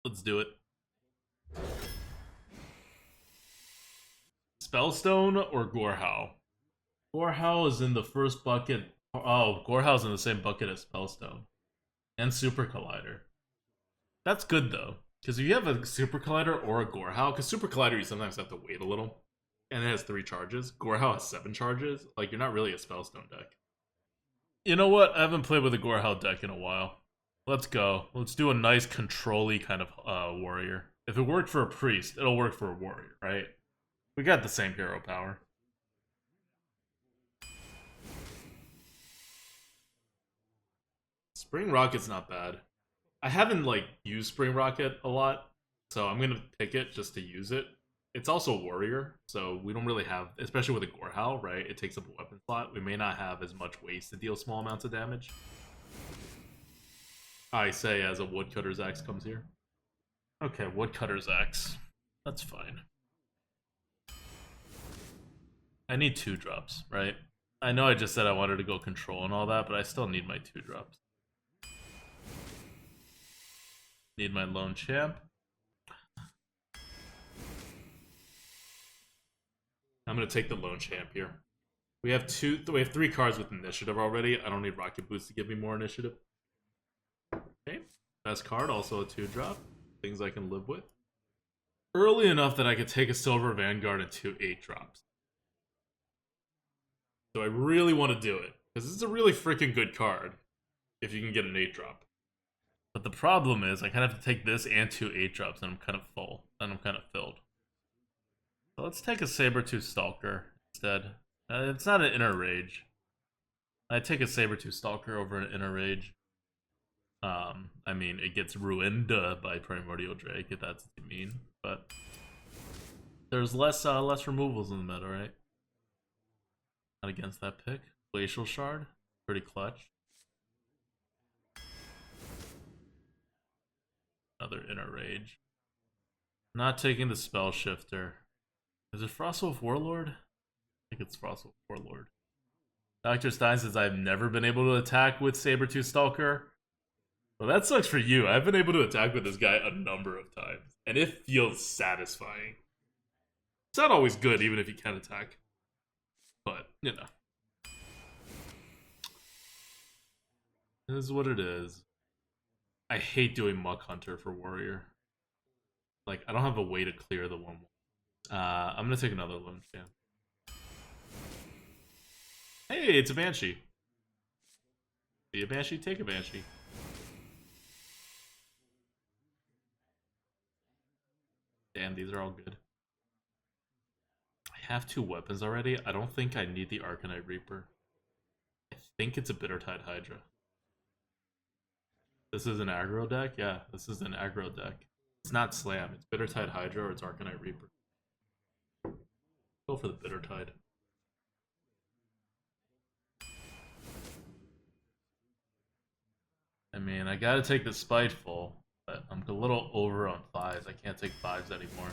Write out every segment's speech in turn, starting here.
Let's do it. Spellstone or Gorehow? Gorehow is in the first bucket. Oh, Gorehow's in the same bucket as Spellstone. And Super Collider. That's good though. Because if you have a Super Collider or a Gorehow, because Super Collider you sometimes have to wait a little. And it has 3 charges. Gorehow has 7 charges. Like, you're not really a Spellstone deck. You know what? I haven't played with a Gorehow deck in a while. Let's go. Let's do a nice control-y kind of warrior. If it worked for a priest, it'll work for a warrior, right? We got the same hero power. Spring Rocket's not bad. I haven't, like, used Spring Rocket a lot, so I'm gonna pick it just to use it. It's also a warrior, so we don't really have, especially with a Gorehow, right? It takes up a weapon slot. We may not have as much waste to deal small amounts of damage. I say as a Woodcutter's Axe comes here. Okay, Woodcutter's Axe. That's fine. I need 2 drops, right? I know I just said I wanted to go control and all that, but I still need my 2 drops. Need my lone champ. I'm gonna take the lone champ here. We have 3 cards with initiative already. I don't need Rocket Boost to give me more initiative. Okay, best card, also a 2-drop. Things I can live with. Early enough that I could take a Silver Vanguard and 2 8-drops. So I really want to do it, because it's a really freaking good card if you can get an 8-drop. But the problem is I kind of have to take this and 2 8-drops, and I'm kind of full, and I'm kind of filled. So let's take a Sabertooth Stalker instead. It's not an Inner Rage. I take a Sabertooth Stalker over an Inner Rage. I mean, it gets ruined by Primordial Drake, if that's what you mean. But there's less removals in the meta, right? Not against that pick. Glacial Shard, pretty clutch. Another Inner Rage. Not taking the Spell Shifter. Is it Frostwolf Warlord? I think it's Frostwolf Warlord. Dr. Stein says I've never been able to attack with Sabertooth Stalker. Well, that sucks for you. I've been able to attack with this guy a number of times, and it feels satisfying. It's not always good, even if you can attack. But, you know. It is what it is. I hate doing Muck Hunter for Warrior. Like, I don't have a way to clear the 1-1. I'm gonna take another Lone Champ. Hey, it's a Banshee. Be a Banshee, take a Banshee. Damn, these are all good. I have 2 weapons already. I don't think I need the Arcanite Reaper. I think it's a Bittertide Hydra. This is an aggro deck? Yeah, this is an aggro deck. It's not Slam. It's Bittertide Hydra or it's Arcanite Reaper. Go for the Bittertide. I mean, I gotta take the Spiteful, but I'm a little over on 5s. I can't take 5s anymore.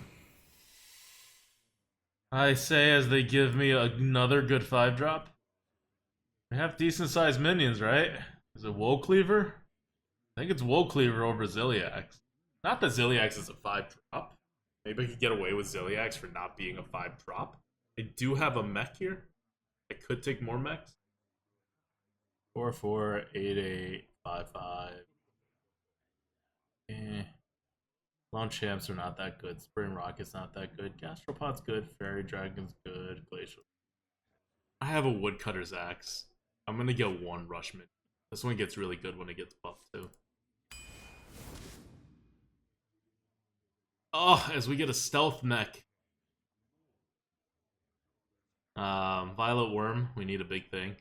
I say as they give me another good 5-drop. We have decent sized minions, right? Is it Woe Cleaver? I think it's Woe Cleaver over Zilliax. Not that Zilliax is a 5-drop. Maybe I could get away with Zilliax for not being a 5-drop. I do have a mech here. I could take more mechs. 4/4, 8/8, 5/5. Lone Champs are not that good. Spring Rocket's not that good. Gastropod's good. Fairy Dragon's good. Glacial. I have a Woodcutter's Axe. I'm gonna get 1 Rushman. This one gets really good when it gets buffed too. Oh, as we get a Stealth Mech. Violet Worm, we need a big thing.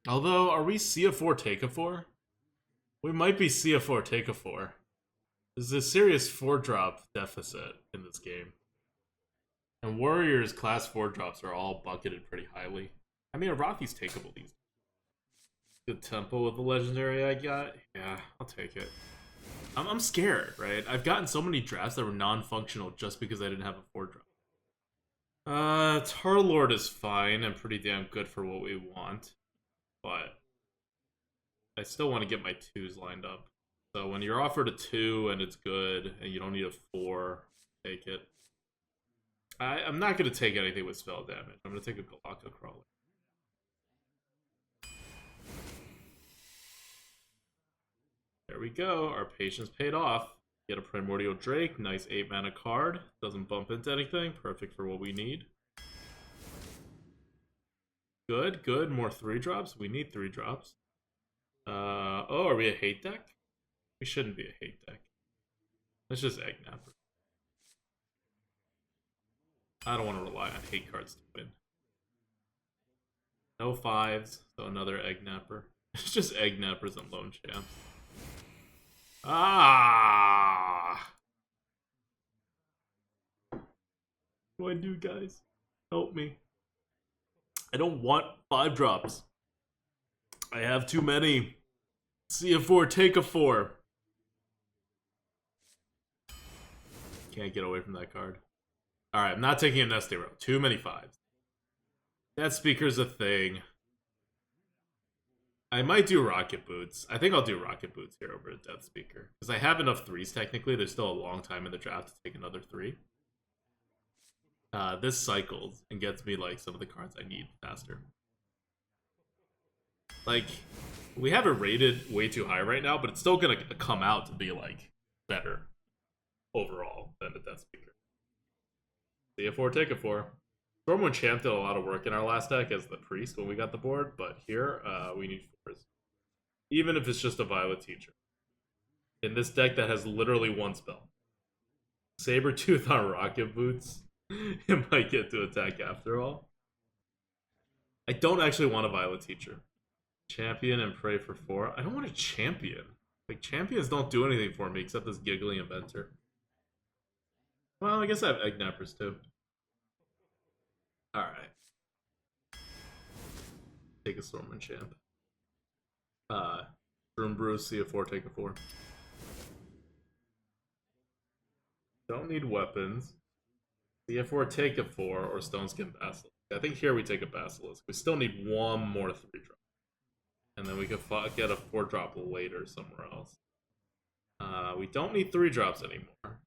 Although, are we CF4 take a 4? We might be CF4 take a 4. There's a serious 4-drop deficit in this game. And Warriors class 4-drops are all bucketed pretty highly. I mean, Araki's takeable these days. Good tempo with the legendary I got. Yeah, I'll take it. I'm scared, right? I've gotten so many drafts that were non-functional just because I didn't have a 4-drop. Tarlord is fine and pretty damn good for what we want. But I still want to get my 2s lined up. So when you're offered a 2 and it's good, and you don't need a 4, take it. I'm not going to take anything with spell damage. I'm going to take a Galacta Crawler. There we go. Our patience paid off. Get a Primordial Drake. Nice 8-mana card. Doesn't bump into anything. Perfect for what we need. Good, good. More 3-drops. We need 3-drops. Oh, are we a hate deck? We shouldn't be a hate deck. Let's just Egg Napper. I don't want to rely on hate cards to win. No 5s, so another Egg Napper. It's just Egg Nappers and Lone Champs. Ah! What do I do, guys? Help me. I don't want 5-drops. I have too many. See a 4, take a 4. Can't get away from that card. Alright, I'm not taking a Nesting Row. Too many 5s. Death Speaker's a thing. I might do Rocket Boots. I think I'll do Rocket Boots here over a Death Speaker. Because I have enough 3s technically. There's still a long time in the draft to take another 3. This cycles and gets me like some of the cards I need faster. Like, we have it rated way too high right now, but it's still gonna come out to be like better overall than the Death Speaker. See a 4, take a 4. Stormwind Champ did a lot of work in our last deck as the Priest when we got the board, but here we need 4s. Even if it's just a Violet Teacher. In this deck that has literally 1 spell. Sabertooth on Rocket Boots. It might get to attack after all. I don't actually want a Violet Teacher. Champion and pray for 4. I don't want a champion. Like, champions don't do anything for me except this giggly inventor. Well, I guess I have Egg Nappers too. Alright. Take a Stormwind Champ. Room Brew, see a 4, take a 4. Don't need weapons. See a 4, take a 4, or Stoneskin Basilisk. I think here we take a Basilisk. We still need 1 more 3-drop. And then we could get a 4-drop later somewhere else. We don't need 3-drops anymore.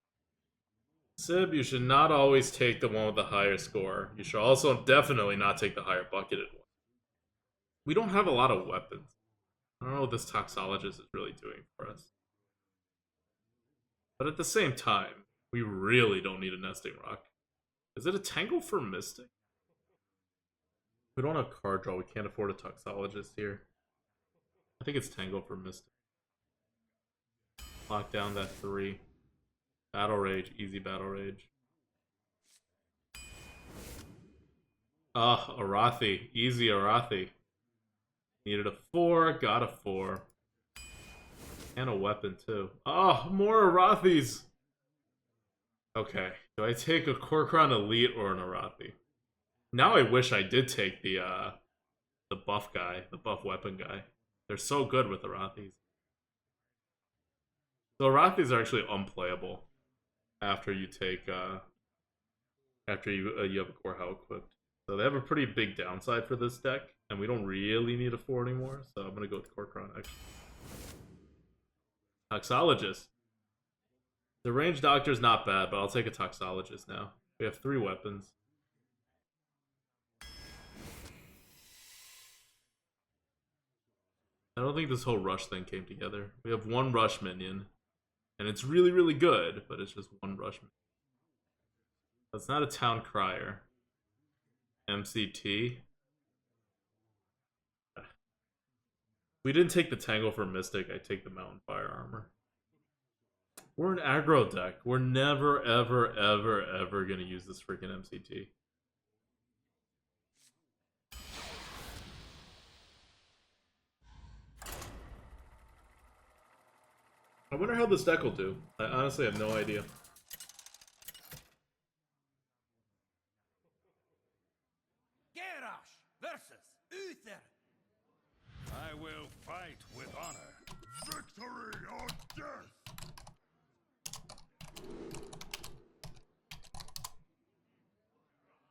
Sib, you should not always take the one with the higher score. You should also definitely not take the higher bucketed one. We don't have a lot of weapons. I don't know what this Toxologist is really doing for us. But at the same time, we really don't need a Nesting Rock. Is it a Tangle for Mystic? We don't have card draw. We can't afford a Toxologist here. I think it's Tangle for Mystic. Lock down that 3. Battle Rage, easy Battle Rage. Arathi, easy Arathi. Needed a 4, got a 4. And a weapon too. Oh, more Arathis! Okay, do I take a Korkron Elite or an Arathi? Now I wish I did take the buff guy, the buff weapon guy. They're so good with Arathis. So Arathis are actually unplayable after you take after you have a Core Hell equipped. So they have a pretty big downside for this deck, and we don't really need a 4 anymore. So I'm gonna go with Korkron actually. Toxologist. The Range Doctor's not bad, but I'll take a Toxologist now. We have 3 weapons. I don't think this whole rush thing came together. We have 1 rush minion. And it's really, really good, but it's just 1 rush minion. That's not a Town Crier. MCT. We didn't take the Tangle for Mystic, I take the Mountain Fire Armor. We're an aggro deck. We're never, ever, ever, ever gonna use this freaking MCT. I wonder how this deck will do. I honestly have no idea. Garrosh versus Uther. I will fight with honor. Victory or death.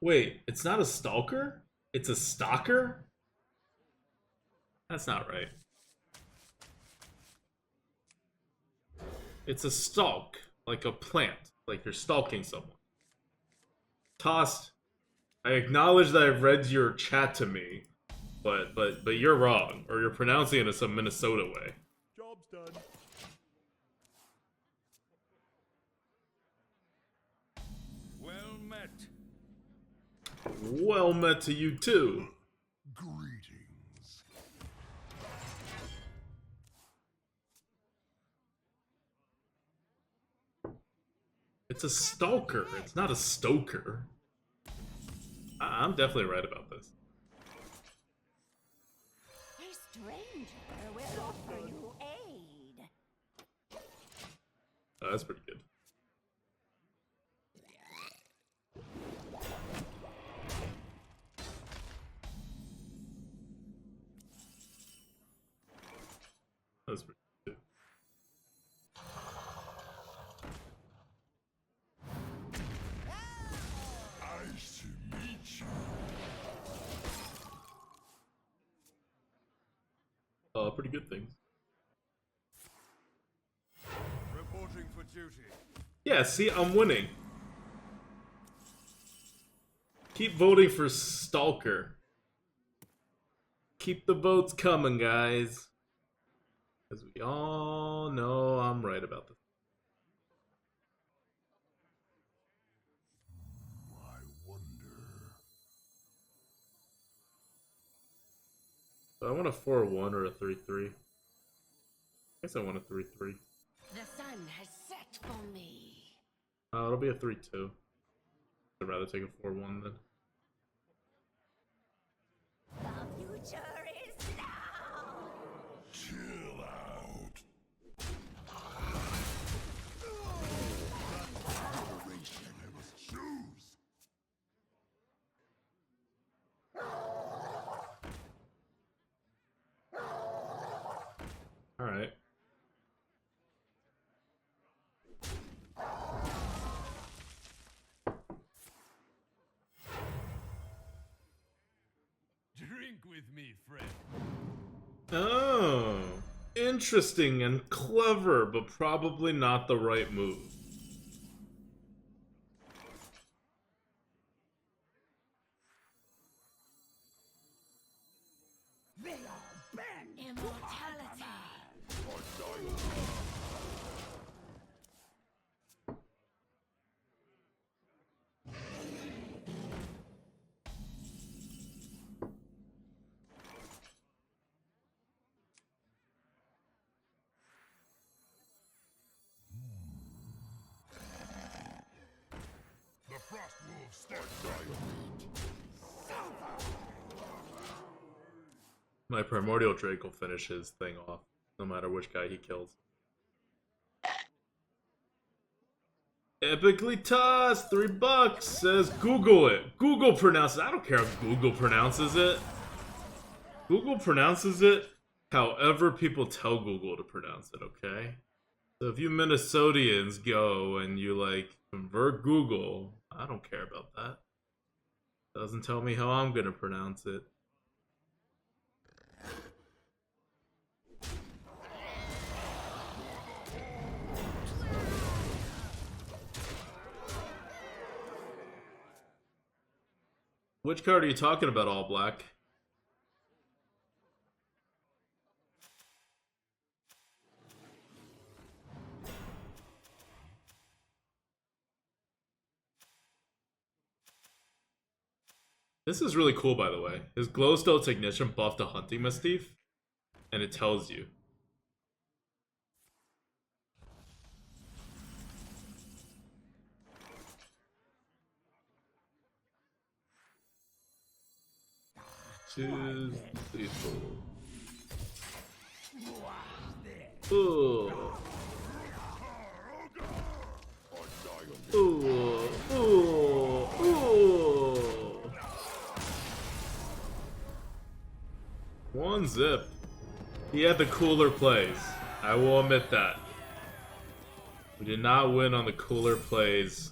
Wait, it's not a Stalker? It's a Stalker? That's not right. It's a stalk, like a plant, like you're stalking someone. Tossed. I acknowledge that I've read your chat to me, but you're wrong, or you're pronouncing it in some Minnesota way. Job's done. Well met. Well met to you too. Greetings. It's a stalker. It's not a stoker. I'm definitely right about this. A stranger will offer you aid. Oh, that's pretty good. That's pretty good. Nice to meet you. Pretty good things. Reporting for duty. Yeah, see, I'm winning. Keep voting for Stalker. Keep the votes coming, guys. Because we all know I'm right about this. I wonder. So I want a 4-1 or a 3-3. I guess I want a 3-3. The sun has set for me. It'll be a 3-2. I'd rather take a 4-1 then. The future is now. Chill out. Operation I must choose. Alright. Drink with me, friend. Oh, interesting and clever, but probably not the right move. They are banned. Immortality. The Frost Wolves stand by. My Primordial Drake will finish his thing off, no matter which guy he kills. Epically tossed! $3 says Google it. Google pronounces it. I don't care if Google pronounces it. Google pronounces it however people tell Google to pronounce it, okay? So if you Minnesotians go and you like convert Google, I don't care about that. Doesn't tell me how I'm gonna pronounce it. Which card are you talking about, All Black? This is really cool, by the way. His Glowstone Technician buffed a Hunting Mastiff, and it tells you. Choose lethal. Ooh. Ooh. Ooh. Ooh. One zip. He had the cooler plays. I will admit that. We did not win on the cooler plays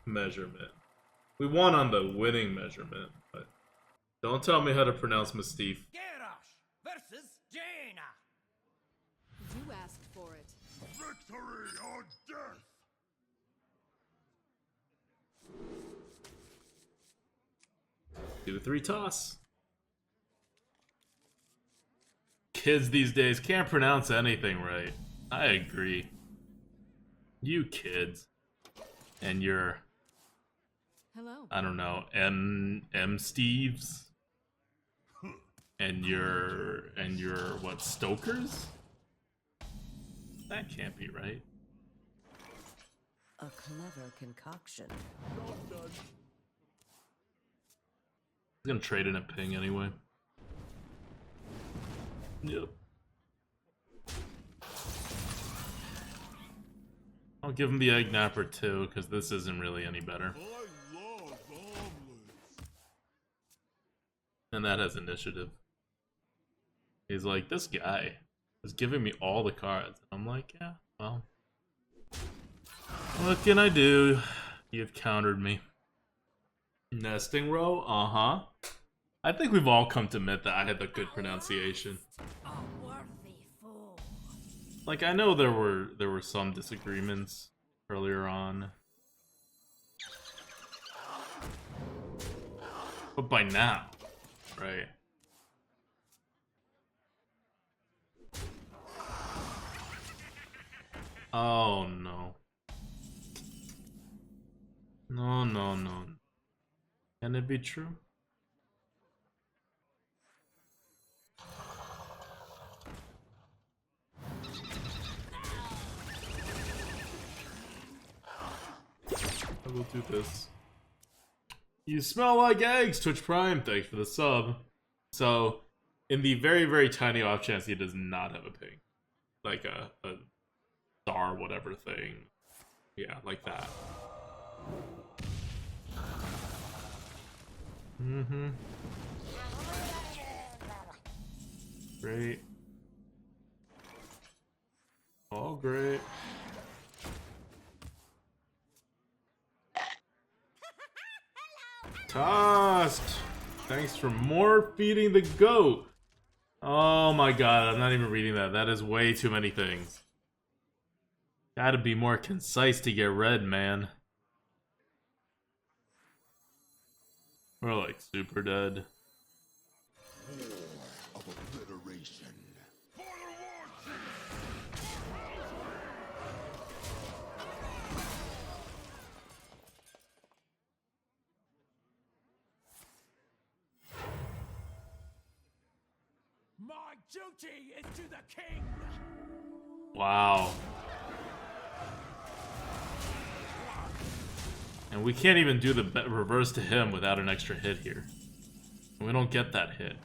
measurement. We won on the winning measurement, but don't tell me how to pronounce Mastiff. Garrosh versus Jaina. You asked for it. 2-3 toss. Kids these days can't pronounce anything right. I agree. You kids. And your... Hello. I don't know, M Steves? And your what, Stokers? That can't be right. A clever concoction. He's gonna trade in a ping anyway. Yep. I'll give him the egg napper too, because this isn't really any better. I love omelets. And that has initiative. He's like, this guy is giving me all the cards. I'm like, yeah, well. What can I do? You've countered me. Nesting row? Uh-huh. I think we've all come to admit that I had the good pronunciation. A worthy fool. Like, I know there were some disagreements earlier on. But by now, right? Oh no. No, no, no. Can it be true? I will do this. You smell like eggs, Twitch Prime. Thanks for the sub. So, in the very, very tiny off chance he does not have a ping, like a star whatever thing, yeah, like that. Mm-hmm. Great. All great. Tossed! Thanks for more feeding the goat! Oh my god, I'm not even reading that. That is way too many things. Gotta be more concise to get read, man. We're like super dead. Of obliteration. For the war My duty is to the king. Wow. And we can't even do the reverse to him without an extra hit here. And we don't get that hit.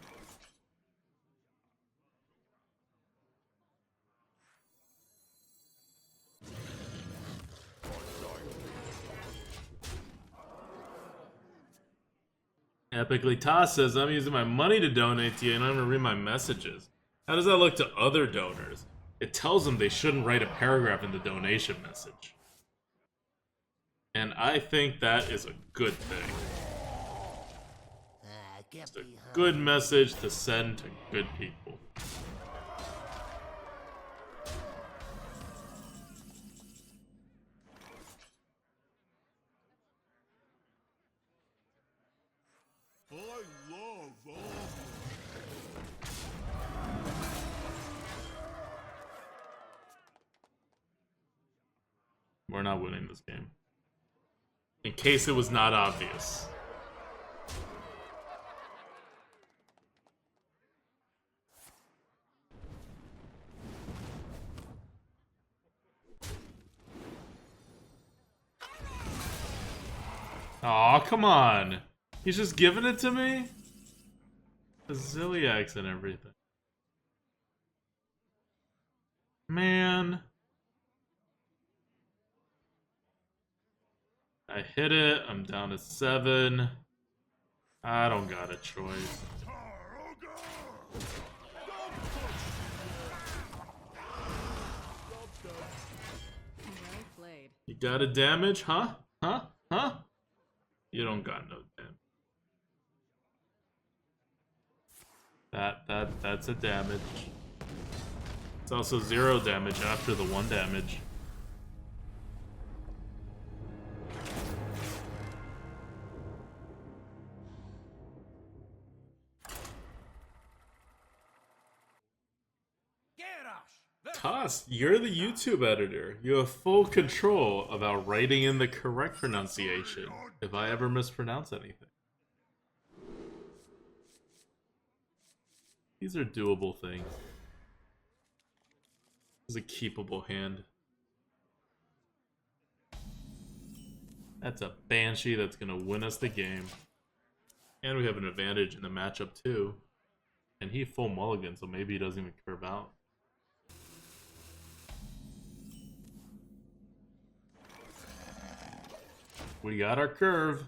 Epically Toss says, I'm using my money to donate to you and I'm gonna read my messages. How does that look to other donors? It tells them they shouldn't write a paragraph in the donation message. And I think that is a good thing. It's a good message to send to good people. I love omelets. We're not winning this game. In case it was not obvious. Aw, come on. He's just giving it to me? The Ziliacs and everything. Man. I hit it. I'm down to 7. I don't got a choice. Well played. You got a damage? Huh? Huh? Huh? You don't got no damage. That's a damage. It's also 0 damage after the 1 damage. Yes, you're the YouTube editor. You have full control about writing in the correct pronunciation if I ever mispronounce anything. These are doable things. This is a keepable hand. That's a Banshee that's going to win us the game. And we have an advantage in the matchup too. And he full mulligan, so maybe he doesn't even curve out. We got our curve.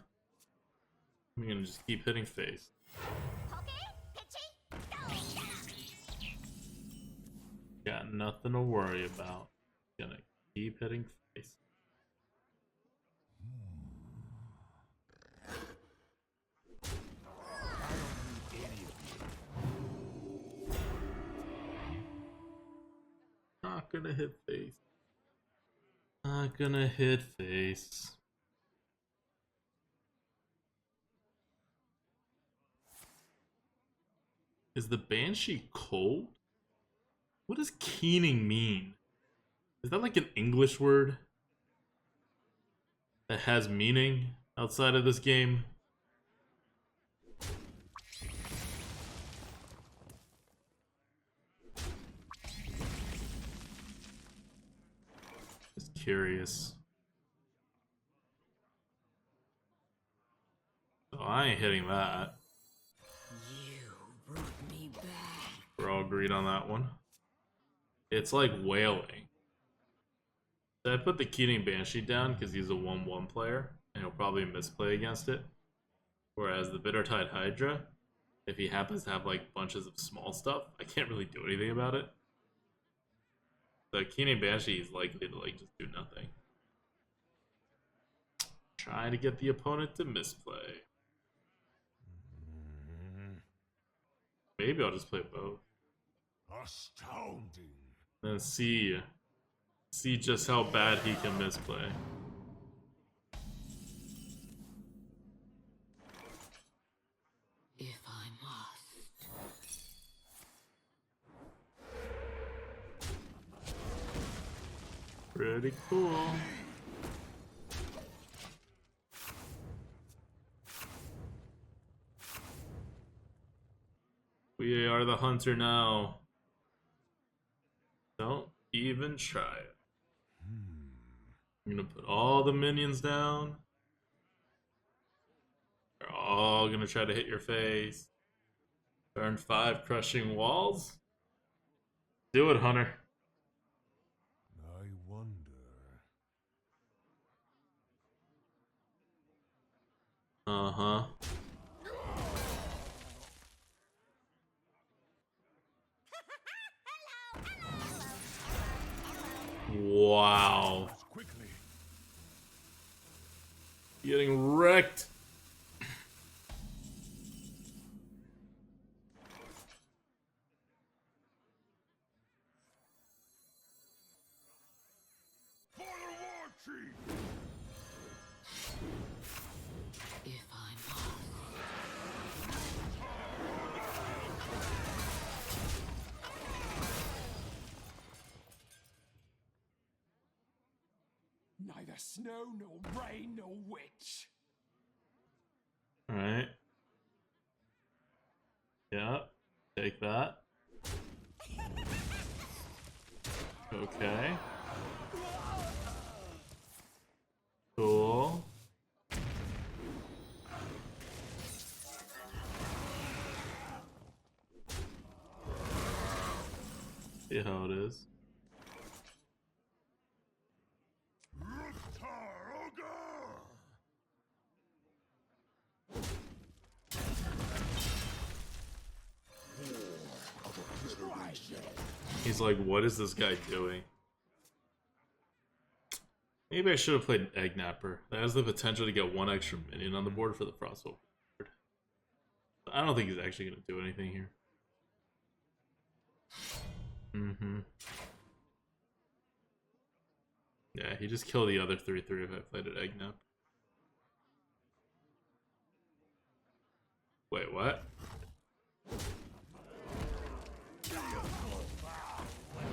I'm going to just keep hitting face. Got nothing to worry about. Gonna keep hitting face. Not gonna hit face. Not gonna hit face. Is the Banshee cold? What does keening mean? Is that like an English word that has meaning outside of this game? Just curious. So I ain't hitting that. You brought me back. We're all agreed on that one. It's like wailing. So I put the Keening Banshee down because he's a 1-1 player, and he'll probably misplay against it. Whereas the Bittertide Hydra, if he happens to have like bunches of small stuff, I can't really do anything about it. The Keening Banshee is likely to like just do nothing. Trying to get the opponent to misplay. Maybe I'll just play both. Astounding. Then see just how bad he can misplay. If I must. Pretty cool. We are the hunter now. Don't even try it. I'm gonna put all the minions down. They're all gonna try to hit your face. Turn 5, crushing walls. Do it, Hunter. I wonder. Uh-huh. Wow. Quickly. Getting wrecked. For the war chief. If I must. Neither snow nor rain nor witch. Alright. Yeah. Take that. Okay. Cool. See how it is. He's like, what is this guy doing? Maybe I should have played Egg Napper. That has the potential to get one extra minion on the board for the Frostwolf. I don't think he's actually going to do anything here. Yeah, he just killed the other 3/3 if I played at Egg Nap. Wait, what?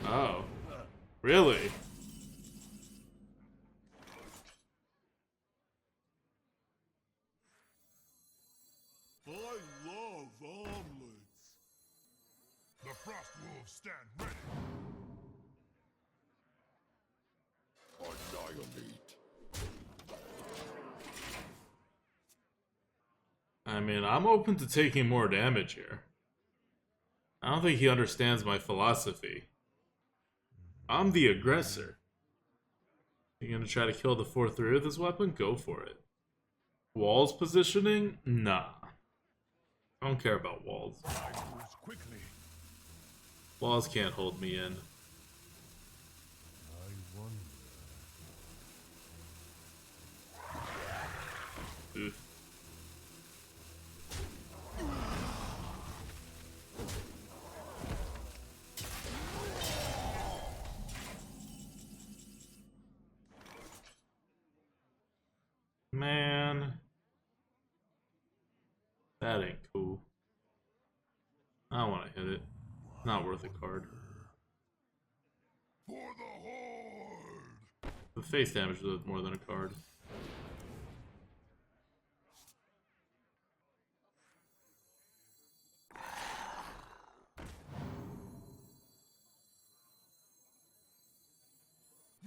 Oh. Really? I love omelets. The frost wolves stand ready. Annihilate. I mean, I'm open to taking more damage here. I don't think he understands my philosophy. I'm the aggressor. You gonna try to kill the 4-3 with this weapon? Go for it. Walls positioning? Nah. I don't care about walls. Quickly. Walls can't hold me in. I wonder. Oof. Man. That ain't cool. I don't want to hit it. Not worth a card. For the horde. The face damage is worth more than a card.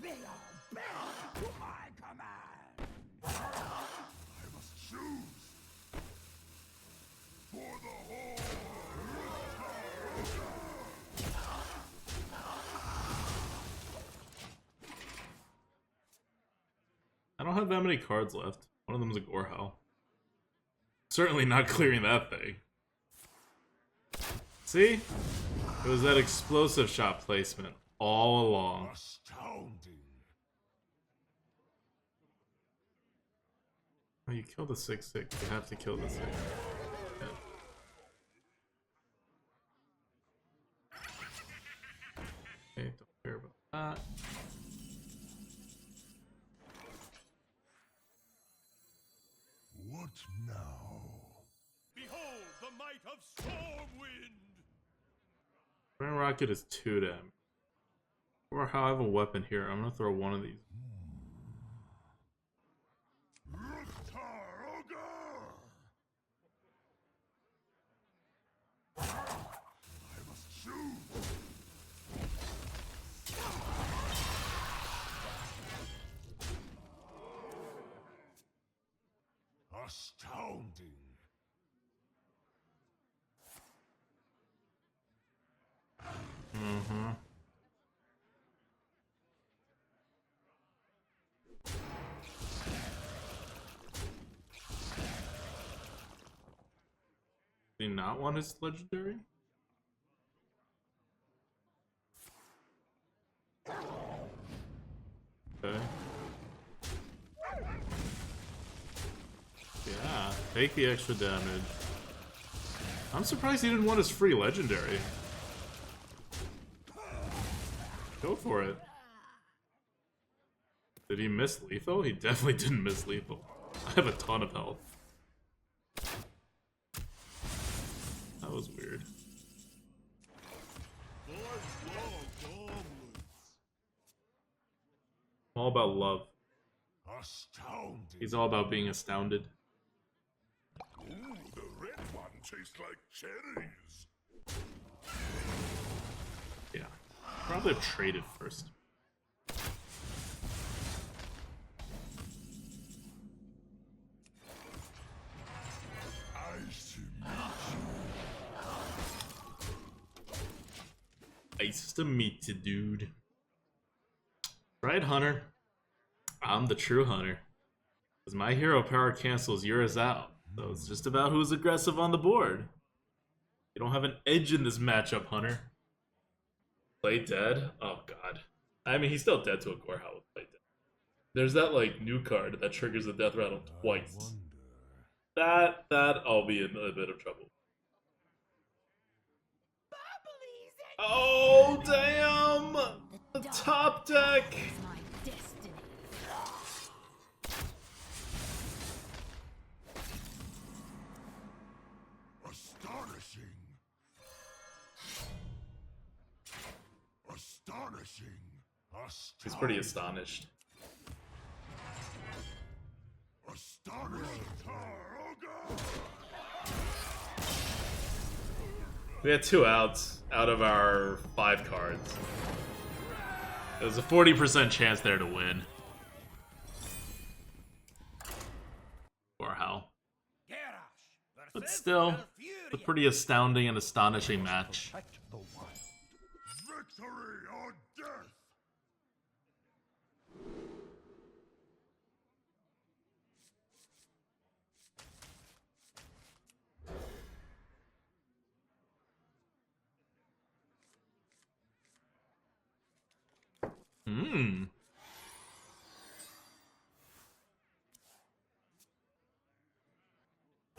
They are bound to my command. I must choose. For the horde. I don't have that many cards left. One of them is a Gorehowl. Certainly not clearing that thing. See? It was that explosive shot placement all along. Astounding. Oh, you kill the 6-6. You have to kill the 6. Yeah. Okay, don't care about that. What now? Behold the might of Stormwind! Grand Rocket is 2 damage. Or how I have a weapon here. I'm gonna throw one of these. I must choose. Astounding. Mm-hmm. Do you not want his legendary? Okay. Yeah, take the extra damage. I'm surprised he didn't want his free legendary. Go for it. Did he miss lethal? He definitely didn't miss lethal. I have a ton of health. That was weird. All about love. Astounding. He's all about being astounded. Ooh, the red one tastes like cherries. Yeah. Probably have traded first. Nice to meet you. Nice to meet you, dude. Right, Hunter? I'm the true Hunter. Because my hero power cancels yours out. So it's just about who's aggressive on the board. You don't have an edge in this matchup, Hunter. Play dead? Oh, God. I mean, he's still dead to a Gorehowl with Play dead. There's that, like, new card that triggers the death rattle twice. That I'll be in a bit of trouble. Oh, damn! The top deck! My destiny. Astonishing. Astonishing. I He's pretty astonished. We had 2 outs out of our 5 cards. There's a 40% chance there to win. Or how? But still, it's a pretty astounding and astonishing match. Victory or death! Hmm.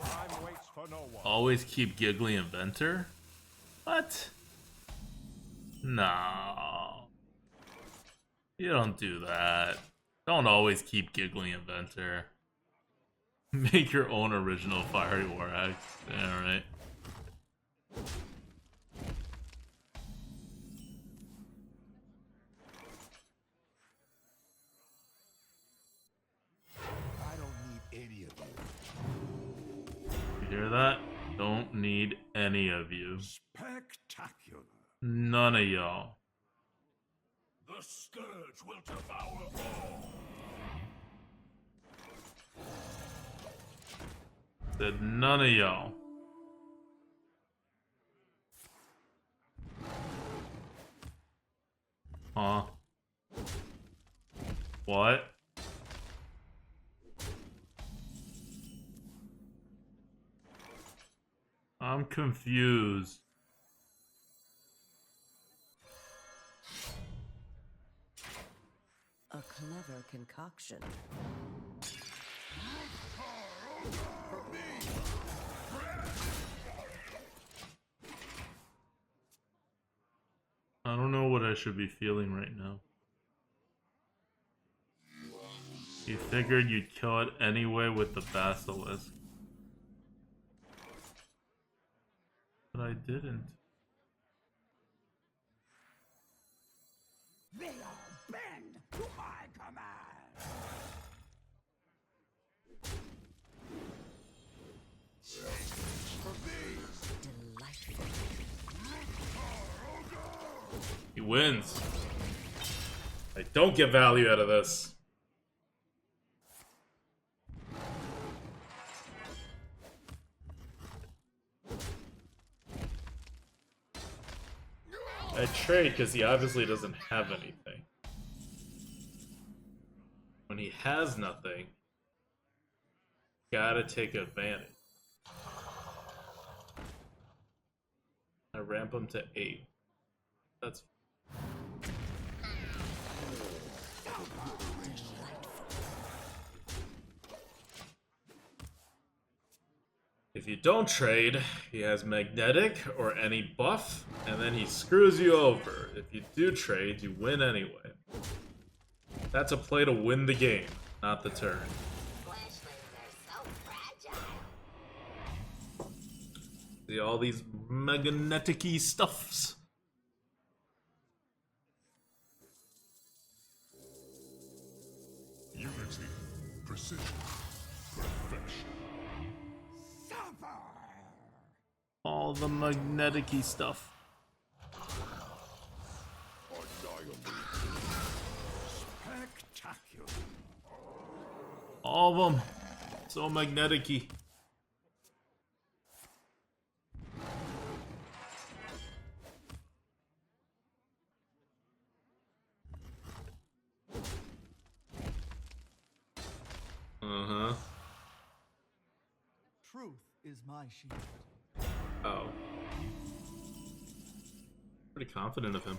Time waits for no one. Always keep Giggly Inventor? What? No. You don't do that. Don't always keep Giggly Inventor. Make your own original Fiery War Axe. Alright. I don't need any of you. You hear that? Don't need any of you. Spectacular. None of y'all. The scourge will devour all. Said none of y'all. Huh? What? I'm confused. A clever concoction. I don't know what I should be feeling right now. You figured you'd kill it anyway with the basilisk. But I didn't. They all bend to my command. Delightful. He wins. I don't get value out of this. I trade because he obviously doesn't have anything. When he has nothing, gotta take advantage. I ramp him to 8. That's if you don't trade, he has magnetic or any buff, and then he screws you over. If you do trade, you win anyway. That's a play to win the game, not the turn. Fleshlings are so fragile. See all these magnetic-y stuffs. Unity, precision, perfection. All the magnetic-y stuff. Spectacular. All of them. So magnetic-y. Uh-huh. Truth is my shield. Oh. Pretty confident of him.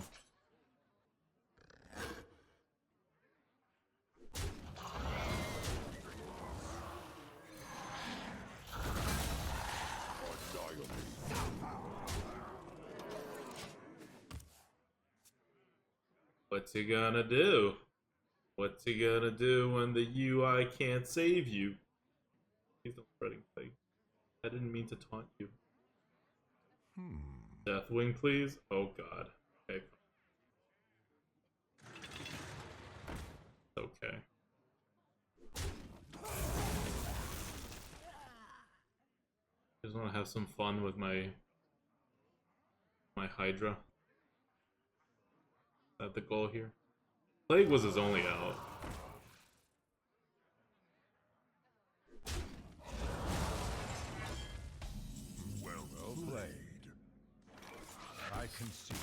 What's he gonna do? What's he gonna do when the UI can't save you? Please don't spreading thing. I didn't mean to taunt you. Deathwing, please? Oh god. Okay. have some fun with my Hydra. Is that the goal here? Plague was his only out. Well played. I can see.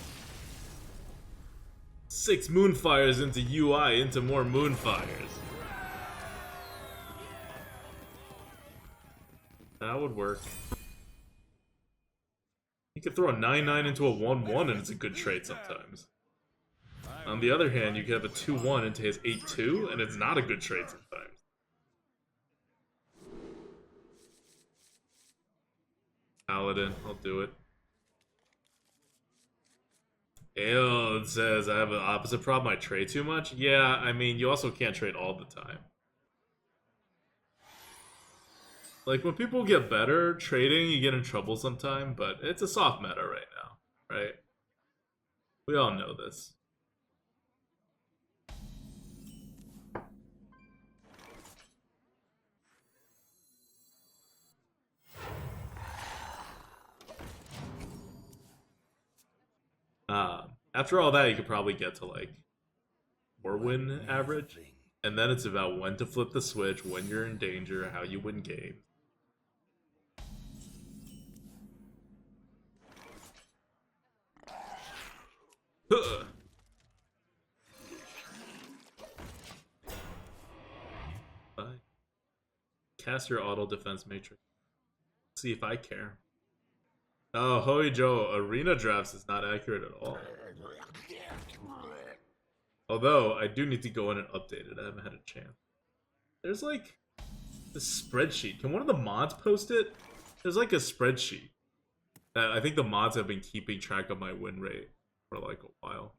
6 Moonfires into UI, into more Moonfires. That would work. You could throw a 9-9 into a 1-1 and it's a good trade sometimes. On the other hand, you could have a 2-1 into his 8-2 and it's not a good trade sometimes. Paladin, I'll do it. Ew, it says I have an opposite problem, I trade too much. Yeah, I mean, you also can't trade all the time. Like, when people get better, trading, you get in trouble sometime, but it's a soft meta right now, right? We all know this. After all that, you could probably get to, like, 4-win average. And then it's about when to flip the switch, when you're in danger, how you win games. Huh. Bye. Cast your auto defense matrix. See if I care. Oh, Hoey Joe, arena drafts is not accurate at all. Although, I do need to go in and update it. I haven't had a chance. There's like this spreadsheet. Can one of the mods post it? There's like a spreadsheet that I think the mods have been keeping track of my win rate for like a while.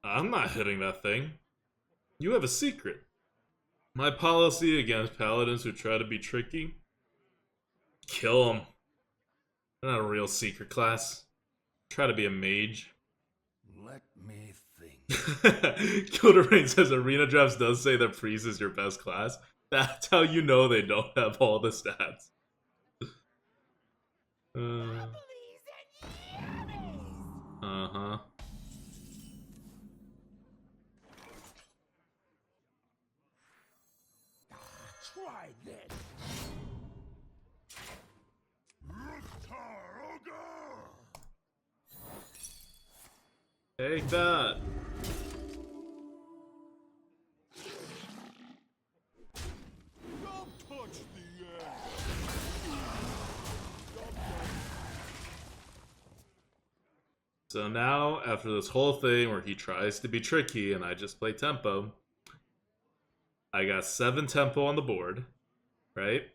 I'm not hitting that thing. You have a secret. My policy against paladins who try to be tricky? Kill them. They're not a real secret class. Try to be a mage. Let me think. Kilderrain says Arena Drafts does say that Priest is your best class. That's how you know they don't have all the stats. Uh-huh. Try this. Take that. Don't touch the air. So now, after this whole thing where he tries to be tricky and I just play tempo, I got 7 tempo on the board, right?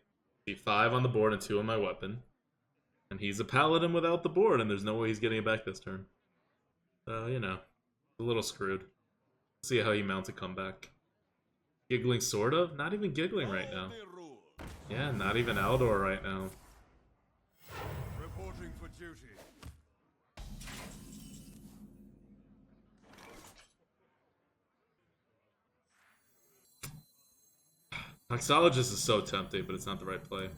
5 on the board and 2 on my weapon. And he's a paladin without the board, and there's no way he's getting it back this turn. So, you know, a little screwed. See how he mounts a comeback. Giggling, sort of? Not even giggling right now. Yeah, not even Aldor right now. Reporting for duty. Toxologist is so tempting, but it's not the right play.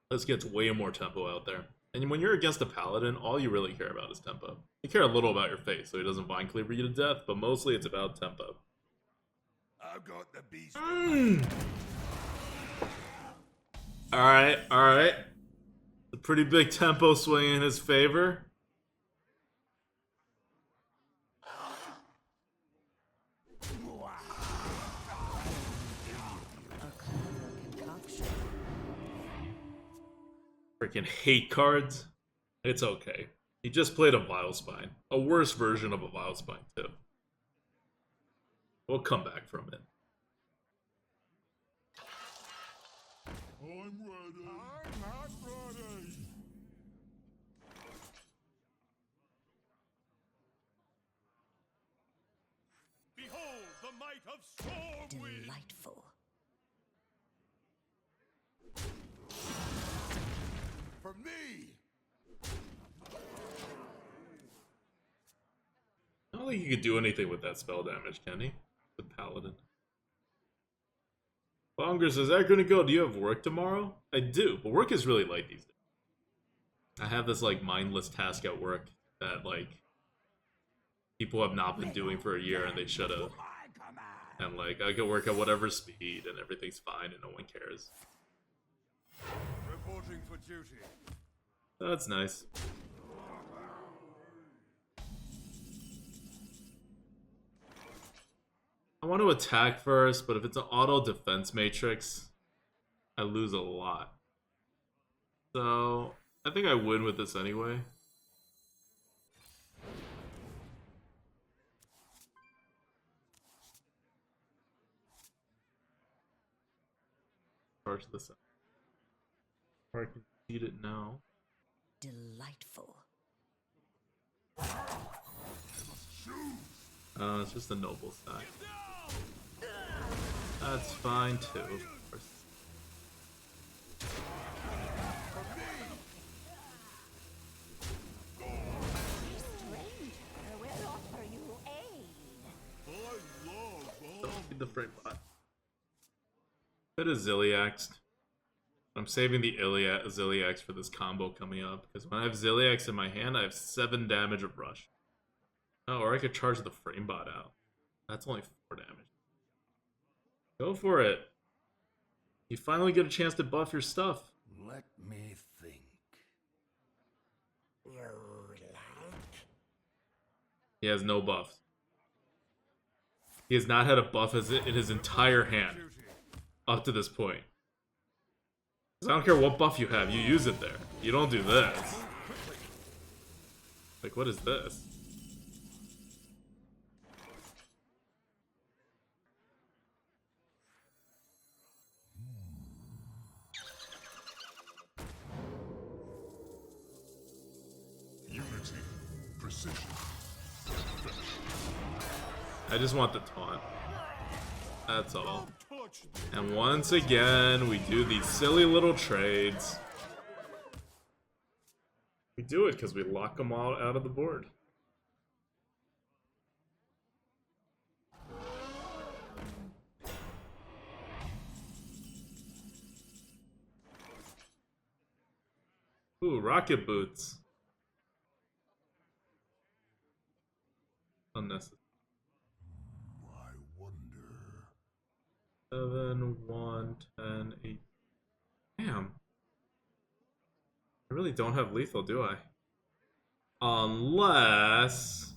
Let's get way more tempo out there. And when you're against a paladin, all you really care about is tempo. You care a little about your face, so he doesn't vine cleaver you to death, but mostly it's about tempo. I've got the beast. Alright, alright. A pretty big tempo swing in his favor. Freaking hate cards. It's okay. He just played a Vile Spine. A worse version of a Vile Spine, too. We'll come back from it. I'm ready. I'm not ready. Behold the might of Stormwind. Delightful. Me! I don't think he could do anything with that spell damage, can he? The paladin. Bonger says, "Are gonna go? Do you have work tomorrow?" I do, but work is really light these days. I have this like mindless task at work that like people have not been doing for a year and they should have. And like I can work at whatever speed and everything's fine and no one cares. Reporting for duty. That's nice. I want to attack first, but if it's an auto defense matrix, I lose a lot. So I think I win with this anyway. Charge this up. Or I can eat it now. Delightful. It's just a noble stack. That's fine too. Of course. Stranger will offer you aid. Don't feed the frame bot. Bit of Ziliax. I'm saving the Ziliax for this combo coming up, because when I have Ziliax in my hand, I have 7 damage of rush. Oh, or I could charge the frame bot out. That's only 4 damage. Go for it. You finally get a chance to buff your stuff. Let me think. You like? He has no buffs. He has not had a buff in his entire hand up to this point. 'Cause I don't care what buff you have, you use it there. You don't do this. Like, what is this? Unity. Precision. I just want the taunt. That's all. And once again, we do these silly little trades. We do it because we lock them all out of the board. Ooh, rocket boots. Unnecessary. I wonder. 7, 1, 10, 8. Damn. I really don't have lethal, do I? Unless...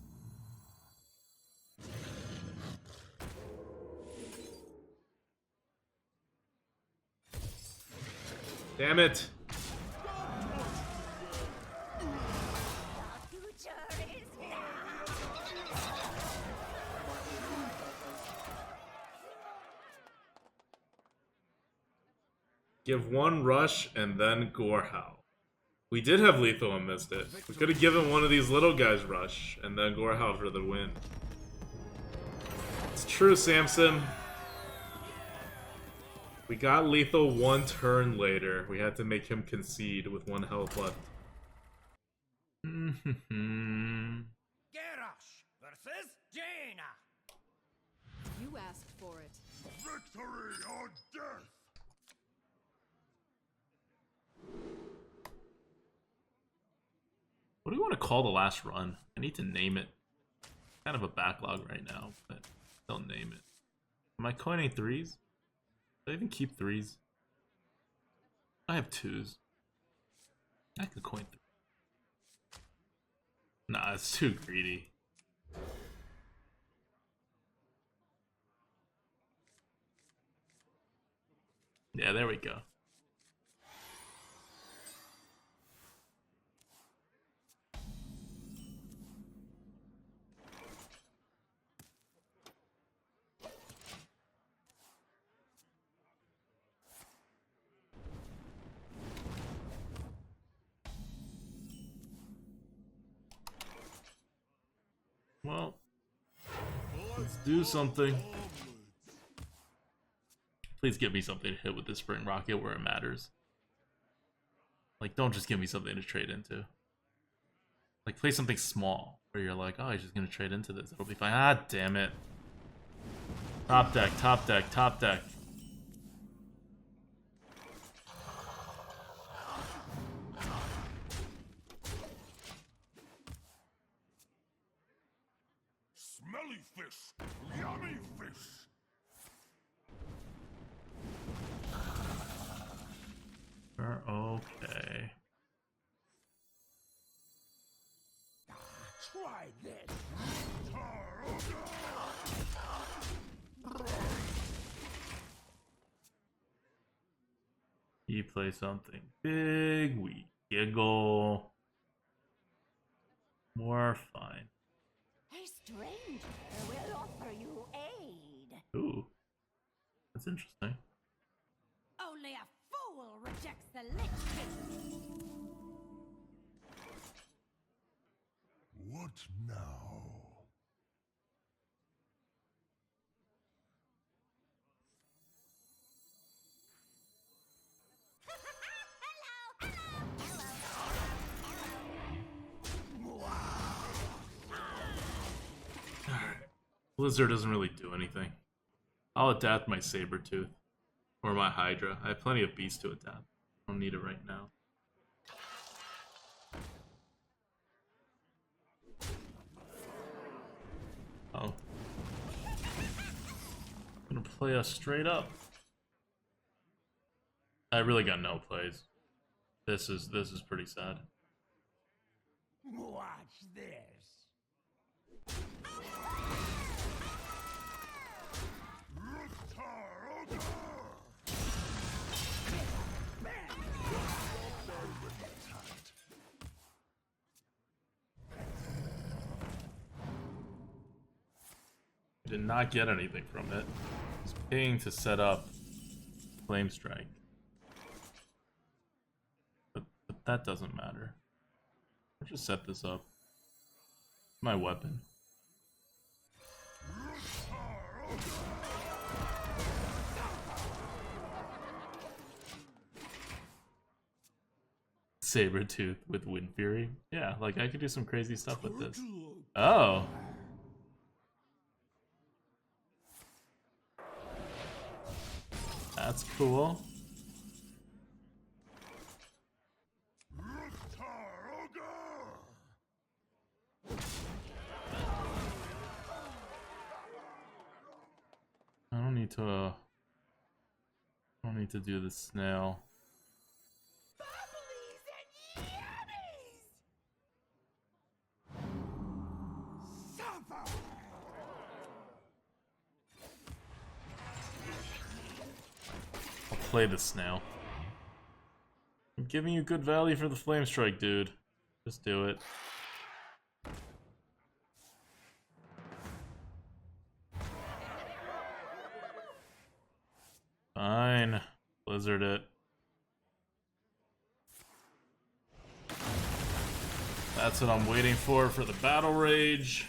Damn it! The future is now. Give 1 rush and then Gorehowl. We did have lethal and missed it. We could have given one of these little guys rush and then Gorehowl for the win. It's true, Samson. We got lethal 1 turn later. We had to make him concede with 1 health left. Garrosh versus Jaina. You asked for it. Victory or death. What do we want to call the last run? I need to name it. Kind of a backlog right now, but don't name it. Am I coining 3s? Do I even keep 3s? I have 2s. I could coin 3. Nah, it's too greedy. Yeah, there we go. Well, let's do something. Please give me something to hit with this spring rocket where it matters. Like, don't just give me something to trade into. Like, play something small where you're like, oh, he's just gonna trade into this. It'll be fine. Ah, damn it. Top deck, top deck, top deck. Smelly fish! Yummy fish! We're okay. Try this! He plays something big, we giggle. More fine. A stranger will offer you aid. Ooh. That's interesting. Only a fool rejects the Lich King. What now? Blizzard doesn't really do anything. I'll adapt my Sabertooth. Or my Hydra. I have plenty of beasts to adapt. I don't need it right now. Oh. I'm gonna play us straight up. I really got no plays. This is pretty sad. Watch this. Did not get anything from it. He's paying to set up Flame Strike. But that doesn't matter. I'll just set this up. My weapon. Sabertooth with Wind Fury. Yeah, like I could do some crazy stuff with this. Oh. That's cool. I don't need to do the snail. I'll play the snail. I'm giving you good value for the Flame Strike, dude. Just do it. Fine. Blizzard it. That's what I'm waiting for the Battle Rage.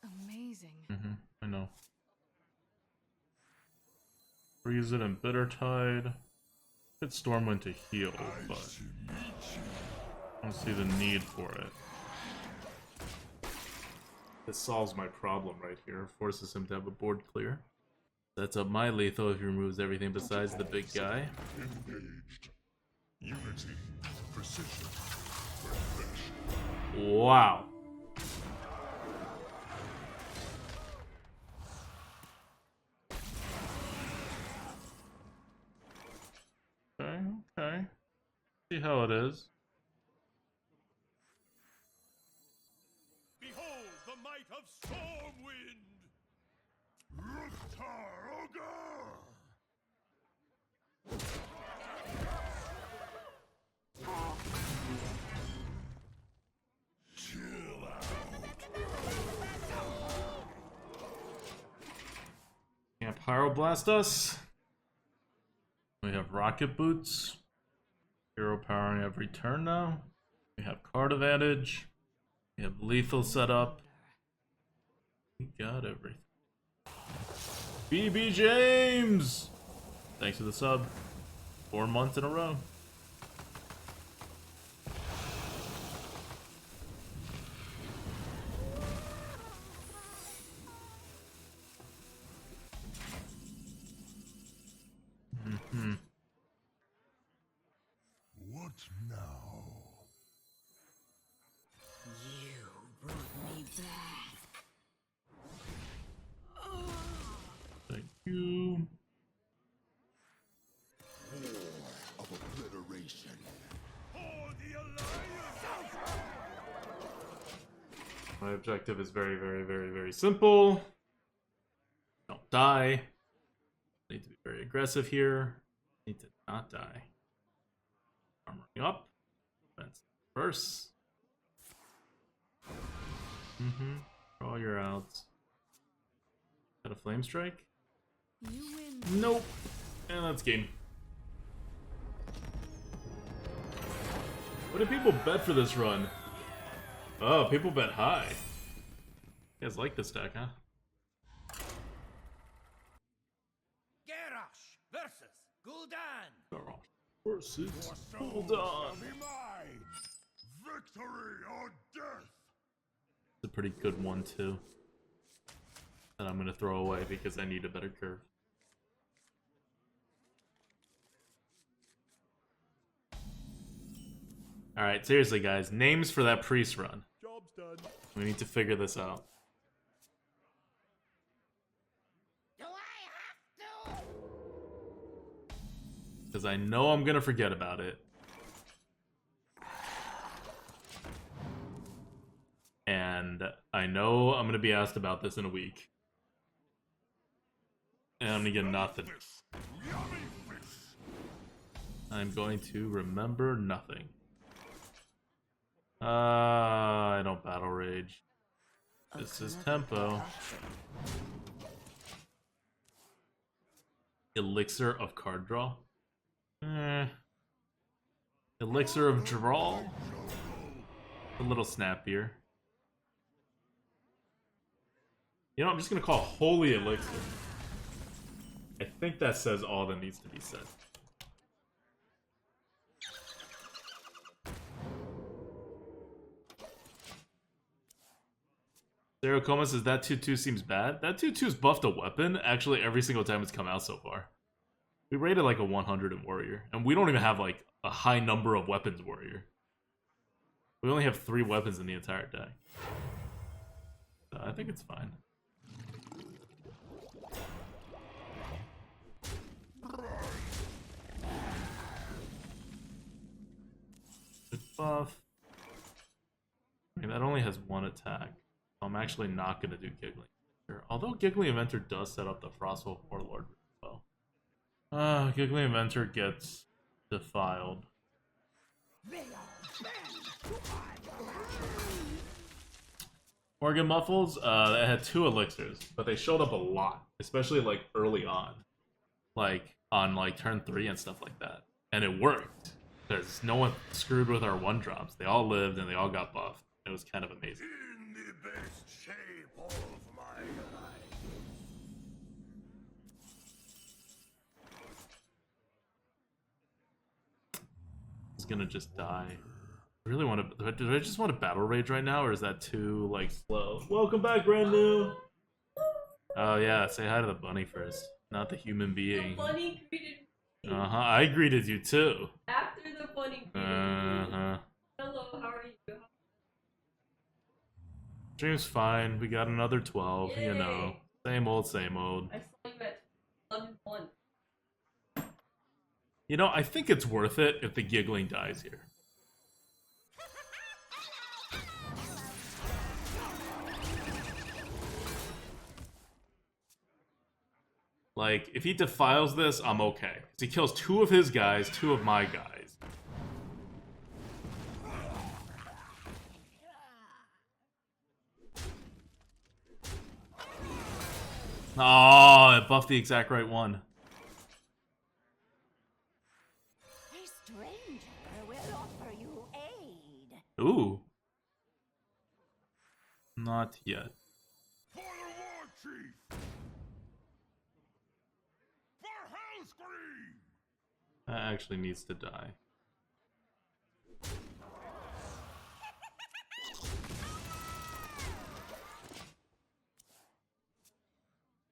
Amazing. I know. Freeze it in Bitter Tide. Hit Stormwind to heal, but I don't see the need for it. This solves my problem right here. Forces him to have a board clear. Sets up my lethal if he removes everything besides the big guy. Engaged. Unity. Precision. Wow. Okay. See how it is. Behold the might of Stormwind! Ruktar Ogre! Chill out. Can't Pyroblast us. We have Rocket Boots. Hero powering every turn now. We have card advantage. We have lethal set up. We got everything. BB James! Thanks for the sub. 4 months in a row. What now? You brought me back. Thank you. Of obliteration. For the Alliance! My objective is very, very, very, very simple. Don't die. Need to be very aggressive here. Need to not die. Armoring up. Defense first. Draw your outs. Got a flame strike? You win. Nope. And that's game. What do people bet for this run? Oh, people bet high. You guys like this deck, huh? Garrosh versus Gul'dan. Versus Hold hold on. Be mine. Victory or death. It's a pretty good one too. That I'm gonna throw away because I need a better curve. Alright, seriously guys, names for that priest run. Job's done. We need to figure this out. Do I have to? Because I know I'm gonna forget about it. And I know I'm gonna be asked about this in a week. And I'm gonna get nothing. Yummy fish. I'm going to remember nothing. I don't battle rage. This is tempo. Elixir of card draw? Elixir of draw? A little snappier. You know, I'm just gonna call Holy Elixir. I think that says all that needs to be said. Sarah Comas says that 2-2 seems bad. That 2-2's buffed a weapon actually every single time it's come out so far. We rated like a 100 in Warrior, and we don't even have like a high number of weapons Warrior. We only have 3 weapons in the entire deck. So I think it's fine. Good buff. I mean, that only has 1 attack. I'm actually not going to do Giggling Inventor. Although Giggling Inventor does set up the Frostwolf Warlord as well. Giggling Inventor gets defiled. Morgan Muffles, it had 2 elixirs, but they showed up a lot, especially like early on. Like on like turn 3 and stuff like that. And it worked. Because no one screwed with our 1-drops. They all lived and they all got buffed. It was kind of amazing. In the best shape of my life. He's gonna just die. I really want to. Do I just want to battle rage right now, or is that too like slow? Welcome back, brand new. Oh yeah, say hi to the bunny first, not the human being. The bunny greeted me. I greeted you too. After the bunny greeted me. Hello, how are you? Stream's fine. We got another 12. Yay. You know, same old, same old. I saw you at 11-1. You know, I think it's worth it if the giggling dies here. Like, if he defiles this, I'm okay. Because he kills 2 of his guys, 2 of my guys. Oh, it buffed the exact right one. A stranger will offer you aid. Ooh. Not yet. For the war chief. That actually needs to die.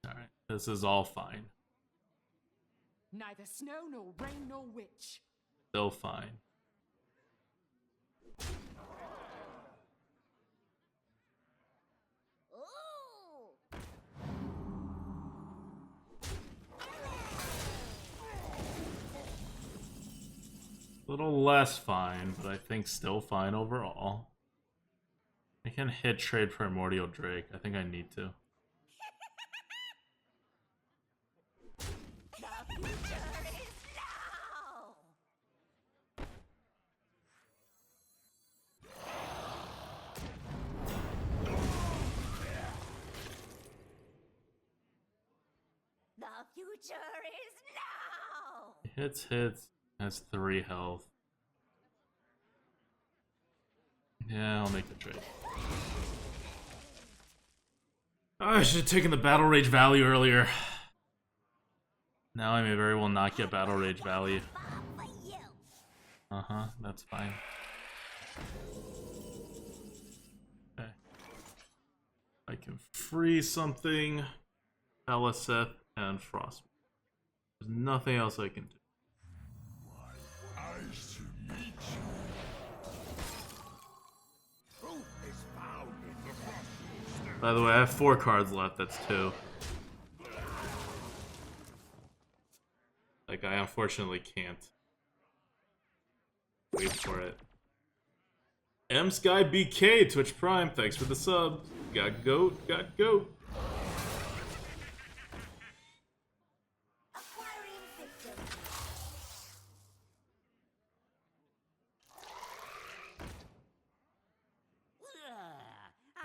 Alright, this is all fine. Neither snow nor rain nor witch. Still fine. Ooh. A little less fine, but I think still fine overall. I can hit trade Primordial Drake. I think I need to. The future is now. The future is now. Hits, has 3 health. Yeah, I'll make the trade. Oh, I should have taken the Battle Rage value earlier. Now I may very well not get Battle Rage value. For you. Uh-huh, that's fine. Okay. I can freeze something, Eliseth, and Frost. There's nothing else I can do. Eyes to meet you. Truth is found in the frost. By the way, I have 4 cards left, that's 2. Like, I unfortunately can't. Wait for it. M Sky BK, Twitch Prime, thanks for the sub. Got goat, got goat. Acquiring victim.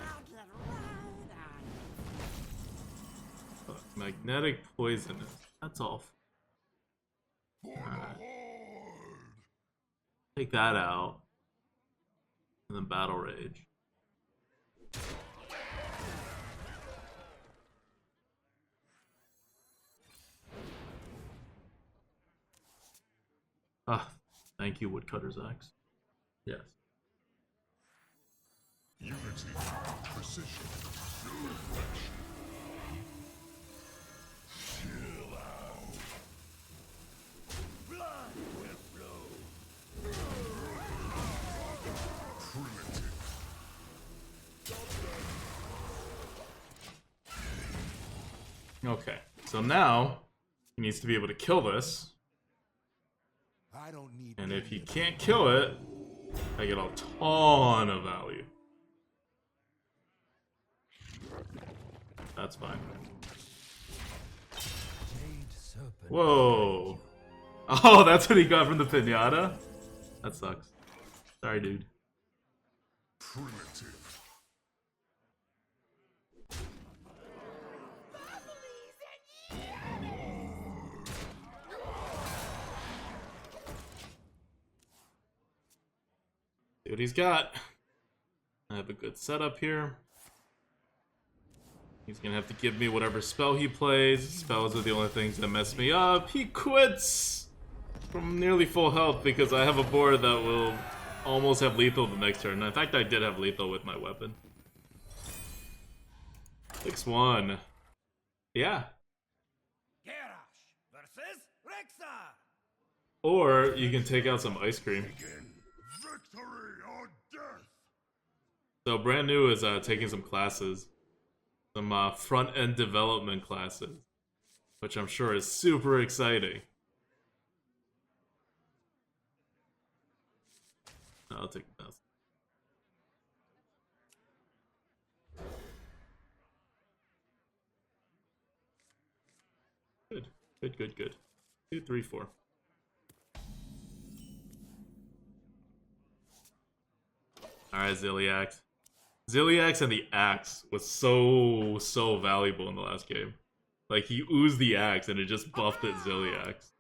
Out the road on. Magnetic poisonous. That's all. Alright. Take that out. And then Battle Rage. Ah, thank you, Woodcutter's Axe. Yes. Unity, precision, no reflection. Chill out. Blood will flow. Primitive. Okay, so now he needs to be able to kill this. I don't need. And if he can't kill it, I get a ton of value. That's fine. Whoa. Oh, that's what he got from the pinata? That sucks. Sorry, dude. Primitive. See what he's got. I have a good setup here. He's gonna have to give me whatever spell he plays. Spells are the only things that mess me up. He quits from nearly full health because I have a board that will almost have lethal the next turn. In fact, I did have lethal with my weapon. 6-1. Yeah. Garrosh versus Rexar. Or you can take out some ice cream. Victory or death. So brand new is taking some classes. Some front-end development classes. Which I'm sure is super exciting. I'll take this. Good. Good, good, good. 2, 3, 4. Alright, Ziliax. Ziliax and the axe was so valuable in the last game. Like, he oozed the axe and it just buffed at Ziliax.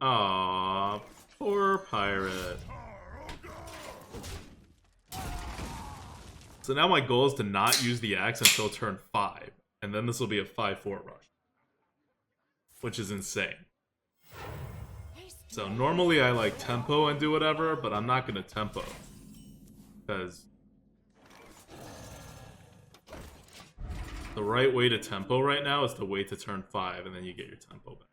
Aww, poor pirate. So now my goal is to not use the axe until turn 5. And then this will be a 5-4 rush. Which is insane. So normally I like tempo and do whatever, but I'm not gonna tempo. Because the right way to tempo right now is to wait to turn 5 and then you get your tempo back.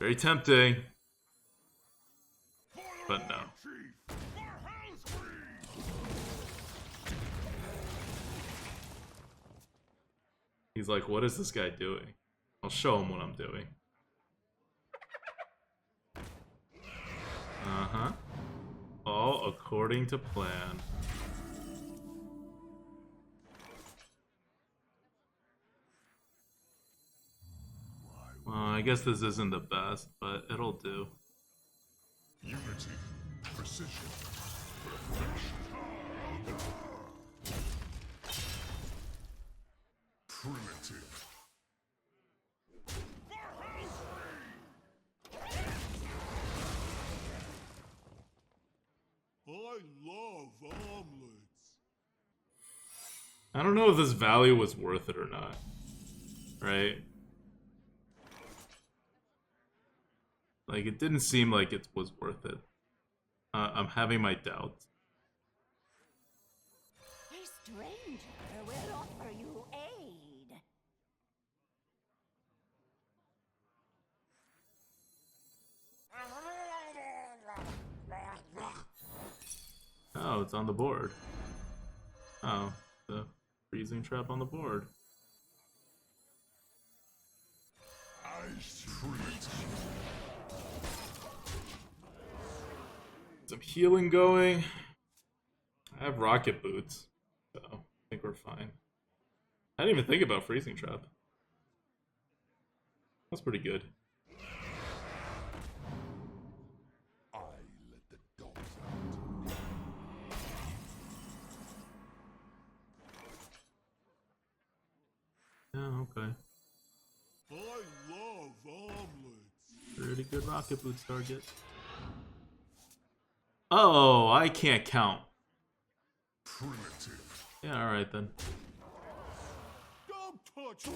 Very tempting. But no. He's like, what is this guy doing? I'll show him what I'm doing. Uh-huh. All according to plan. Well, I guess this isn't the best, but it'll do. Unity, precision, primitive. I love omelets. I don't know if this value was worth it or not. Right? Like, it didn't seem like it was worth it. I'm having my doubts. A stranger will offer you aid. Oh, it's on the board. Oh, the freezing trap on the board. Ice treat. Some healing going. I have rocket boots, so I think we're fine. I didn't even think about freezing trap. That's pretty good. I let the dogs out. Yeah, okay. I love omelets. Pretty good rocket boots target. Oh, I can't count. Primitive. Yeah, alright then. Don't touch me.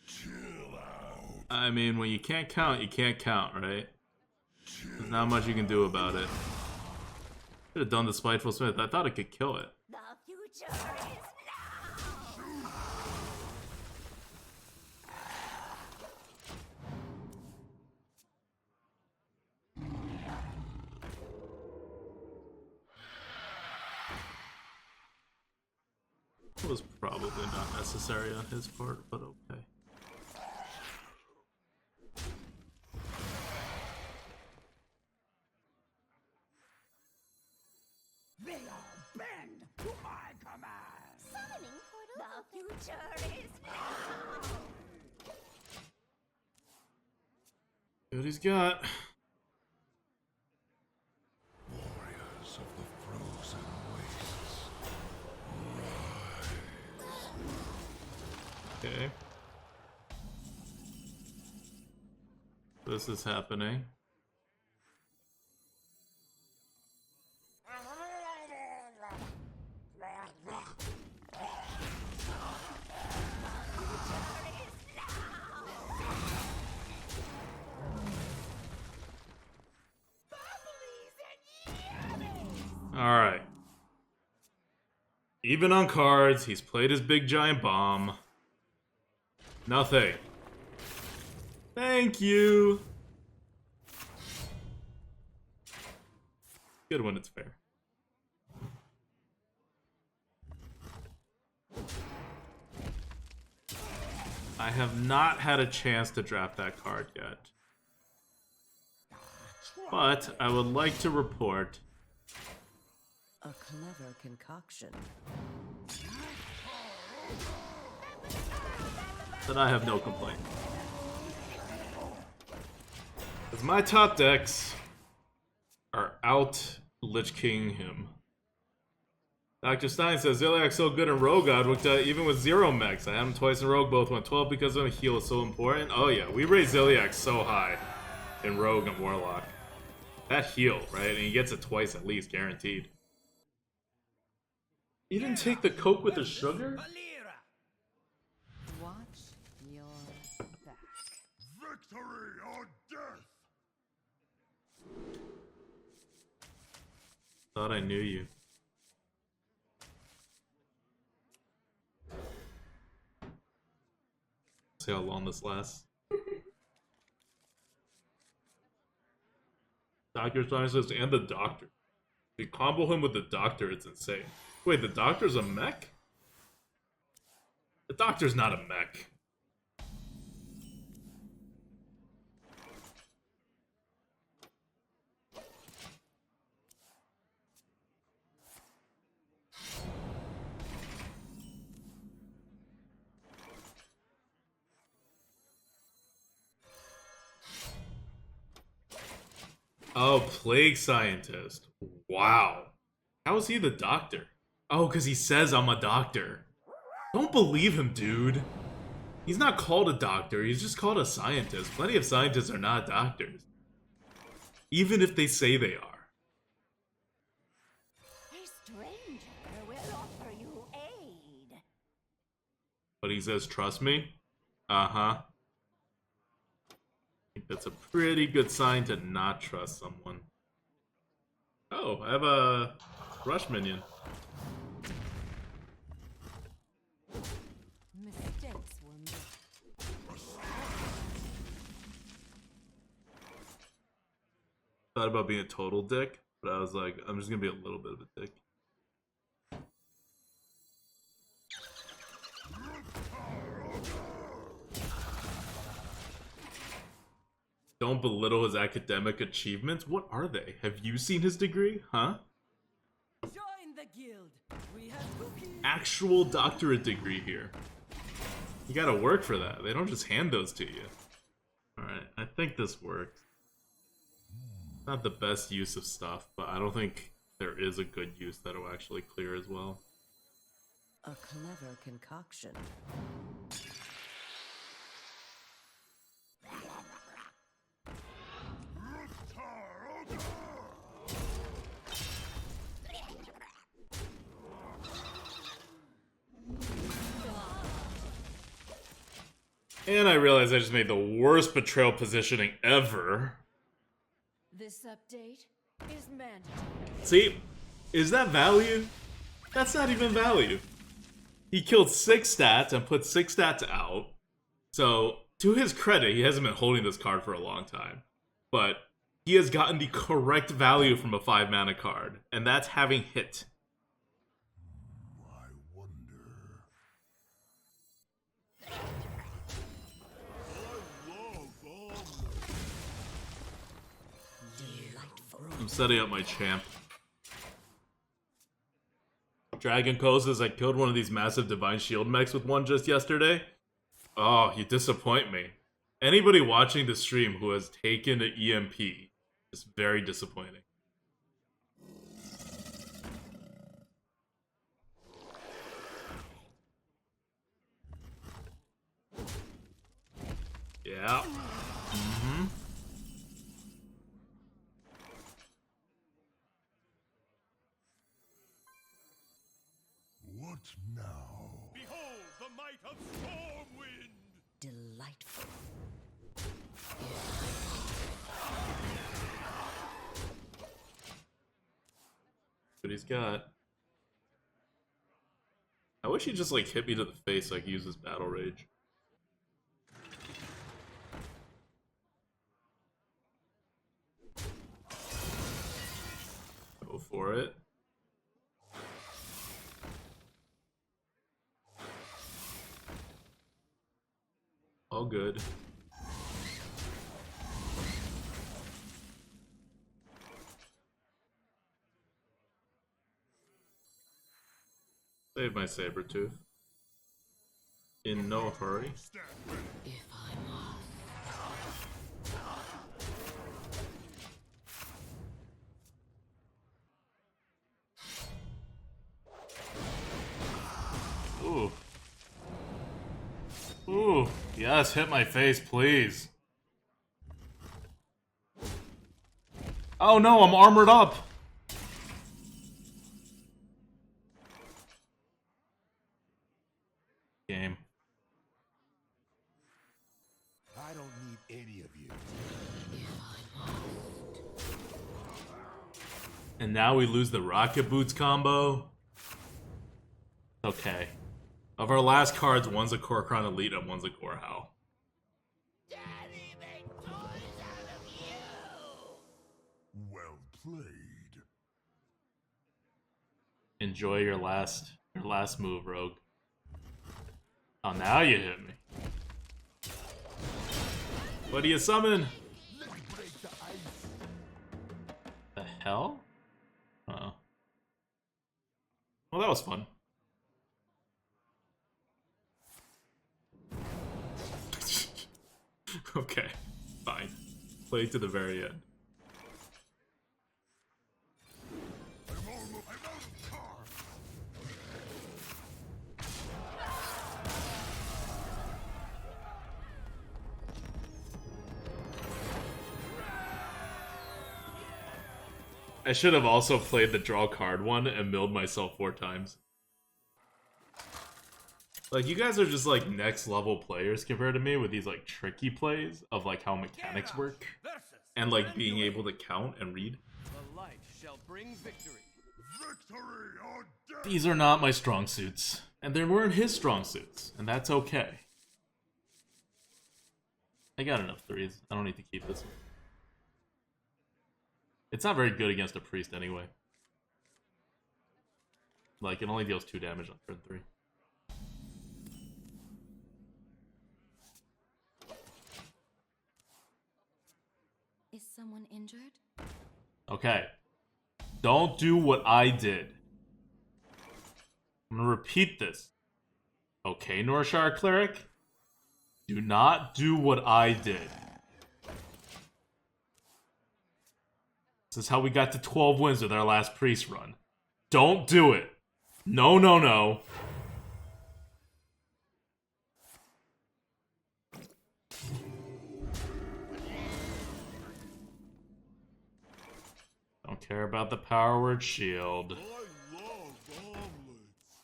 Chill out. I mean, when you can't count, you can't count, right? There's not much you can do about it. Should have done the Spiteful Smith. I thought it could kill it. The future is now. It was probably not necessary on his part, but okay. They all bend to my command. Summoning portal. The future is now. See what he's got. Warriors of the frozen wastes. Okay. This is happening. Alright. Even on cards, he's played his big giant bomb. Nothing. Thank you. Good when it's fair. I have not had a chance to draft that card yet. But I would like to report A clever concoction. that I have no complaint. Because my top decks are out Lich King him. Dr. Stein says, Ziliak's so good in Rogue God, even with 0 mechs. I had him twice in Rogue, both went 12 because of a heal is so important. Oh yeah, we raised Ziliak so high in Rogue and Warlock. That heal, right? And he gets it twice at least, guaranteed. You didn't take the Coke with the sugar? Watch your back. Victory or death! Thought I knew you. See how long this lasts. Dr. Stein says, and the Doctor. If you combo him with the Doctor, it's insane. Wait, the Doctor's a mech? The Doctor's not a mech. Oh, Plague Scientist. Wow. How is he the Doctor? Oh, because he says I'm a doctor. Don't believe him, dude. He's not called a doctor, he's just called a scientist. Plenty of scientists are not doctors. Even if they say they are. A stranger will offer you aid. But he says, trust me? Uh-huh. I think that's a pretty good sign to not trust someone. Oh, I have a rush minion. Mistakes were made. Thought about being a total dick, but I was like, I'm just gonna be a little bit of a dick. Don't belittle his academic achievements. What are they? Have you seen his degree? Huh? Join the guild. We have cookies. Actual doctorate degree here. You gotta work for that. They don't just hand those to you. Alright, I think this works. Not the best use of stuff, but I don't think there is a good use that will actually clear as well. A clever concoction. And I realized I just made the worst betrayal positioning ever. This update is mandatory. See? Is that value? That's not even value. He killed 6 stats and put 6 stats out. So, to his credit, he hasn't been holding this card for a long time. But he has gotten the correct value from a 5 mana card. And that's having hit. I wonder. I'm setting up my champ. Dragon Coast says I killed one of these massive Divine Shield mechs with one just yesterday. Oh, you disappoint me. Anybody watching the stream who has taken an EMP is very disappointing. Yeah. Mm-hmm. What now? Behold the might of Stormwind! Delightful. What he's got. I wish he just like hit me to the face so I could use his battle rage. Go for it. All good. Save my Sabretooth. In no hurry. If I'm off. Yes, hit my face, please. Oh no, I'm armored up. Game. I don't need any of you. And now we lose the Rocket Boots combo. Okay. Of our last cards, one's a Korkron Elite and one's a Gorehau. Daddy, make toys out of you! Well played. Enjoy your last move, Rogue. Oh, now you hit me. What do you summon? The hell? Uh-oh. Well, that was fun. Okay, fine. Play to the very end. I should have also played the draw card one and milled myself 4 times. Like, you guys are just, like, next level players compared to me with these, like, tricky plays of, like, how mechanics work. And, like, being able to count and read. The light shall bring victory. Victory or death! These are not my strong suits. And they weren't his strong suits. And that's okay. I got enough 3s. I don't need to keep this. It's not very good against a priest anyway. Like, it only deals 2 damage on turn 3. Is someone injured? Okay. Don't do what I did. I'm gonna repeat this. Okay, Norshar Cleric? Do not do what I did. This is how we got to 12 wins with our last priest run. Don't do it. No, no, no. Don't care about the power word shield. I love omelets.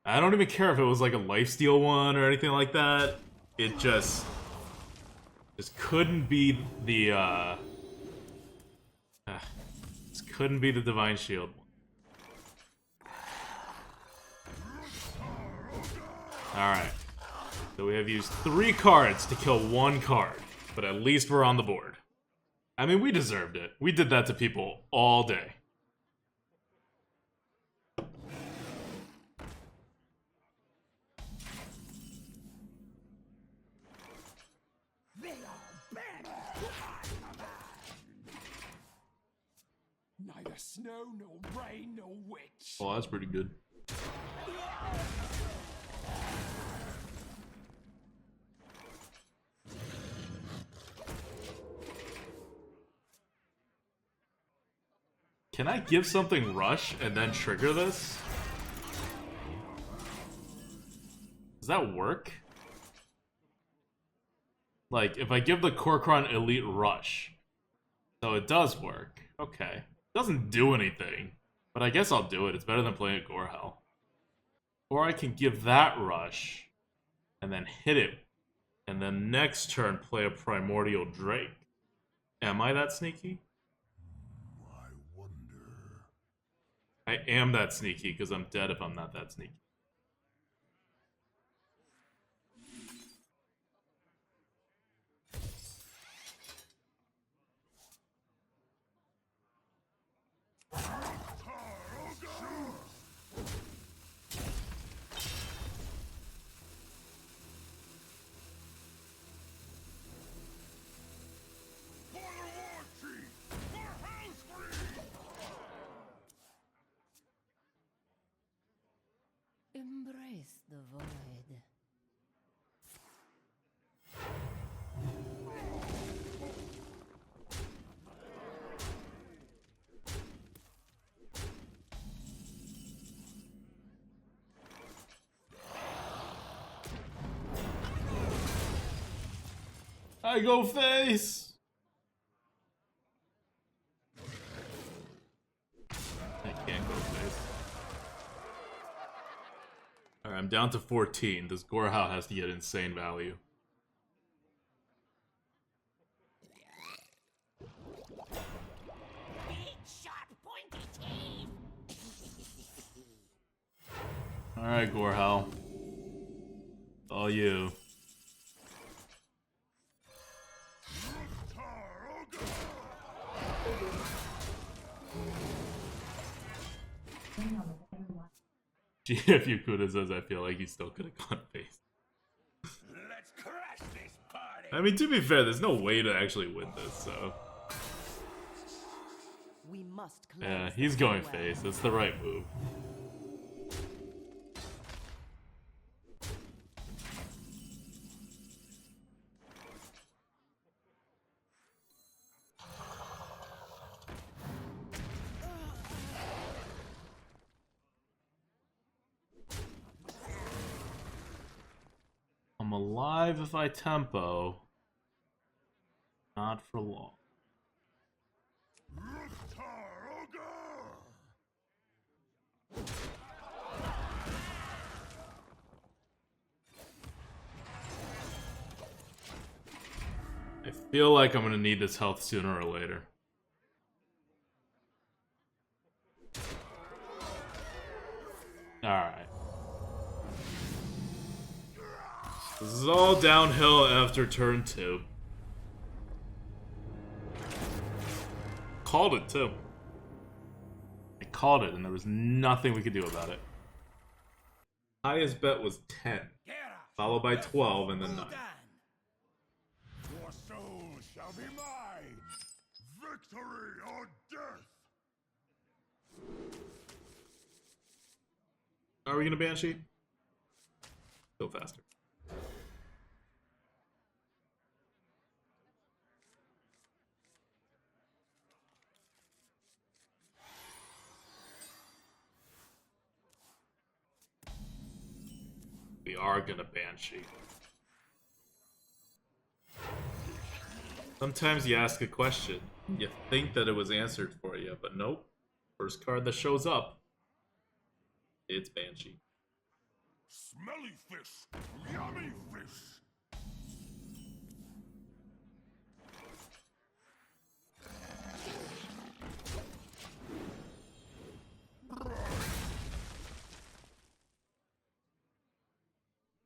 I don't even care if it was like a lifesteal one or anything like that. It just couldn't be the just couldn't be the Divine Shield one. Alright. So we have used 3 cards to kill 1 card, but at least we're on the board. I mean, we deserved it. We did that to people all day. They are back! Neither snow, nor rain, nor witch. Oh, that's pretty good. Can I give something rush and then trigger this? Does that work? Like, if I give the Korkron Elite rush. So it does work. Okay. Doesn't do anything. But I guess I'll do it. It's better than playing a Gorehau. Or I can give that rush. And then hit it. And then next turn play a Primordial Drake. Am I that sneaky? I wonder. I am that sneaky because I'm dead if I'm not that sneaky. I go face. I can't go face. Alright, I'm down to 14. This Gorehao has to get insane value. Alright, Gorehao. All you. GF Yukuda says I feel like he still could have gone face. Let's crash this party. I mean, to be fair, there's no way to actually win this, so. We must Yeah, he's going face. That's the right move. I'm alive if I tempo. Not for long. I feel like I'm gonna need this health sooner or later. Alright. This is all downhill after turn 2. Called it too. I called it and there was nothing we could do about it. Highest bet was 10. Followed by 12 and then 9. Your soul shall be mine. Victory or death. Are we gonna Banshee? Go faster. We are gonna Banshee. Sometimes you ask a question, you think that it was answered for you, but nope. First card that shows up, it's Banshee. Smelly fish. Yummy fish.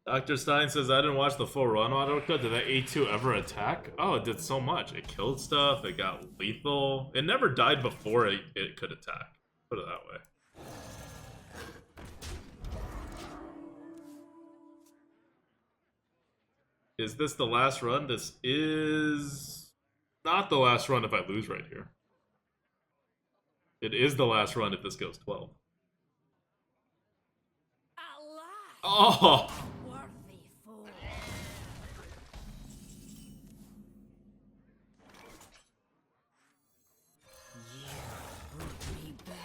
Dr. Stein says, I didn't watch the full run on it. Did that A2 ever attack? Oh, it did so much. It killed stuff, it got lethal. It never died before it could attack. Put it that way. Is this the last run? This is not the last run if I lose right here. It is the last run if this goes 12. Oh! Worthy fool. You brought me back.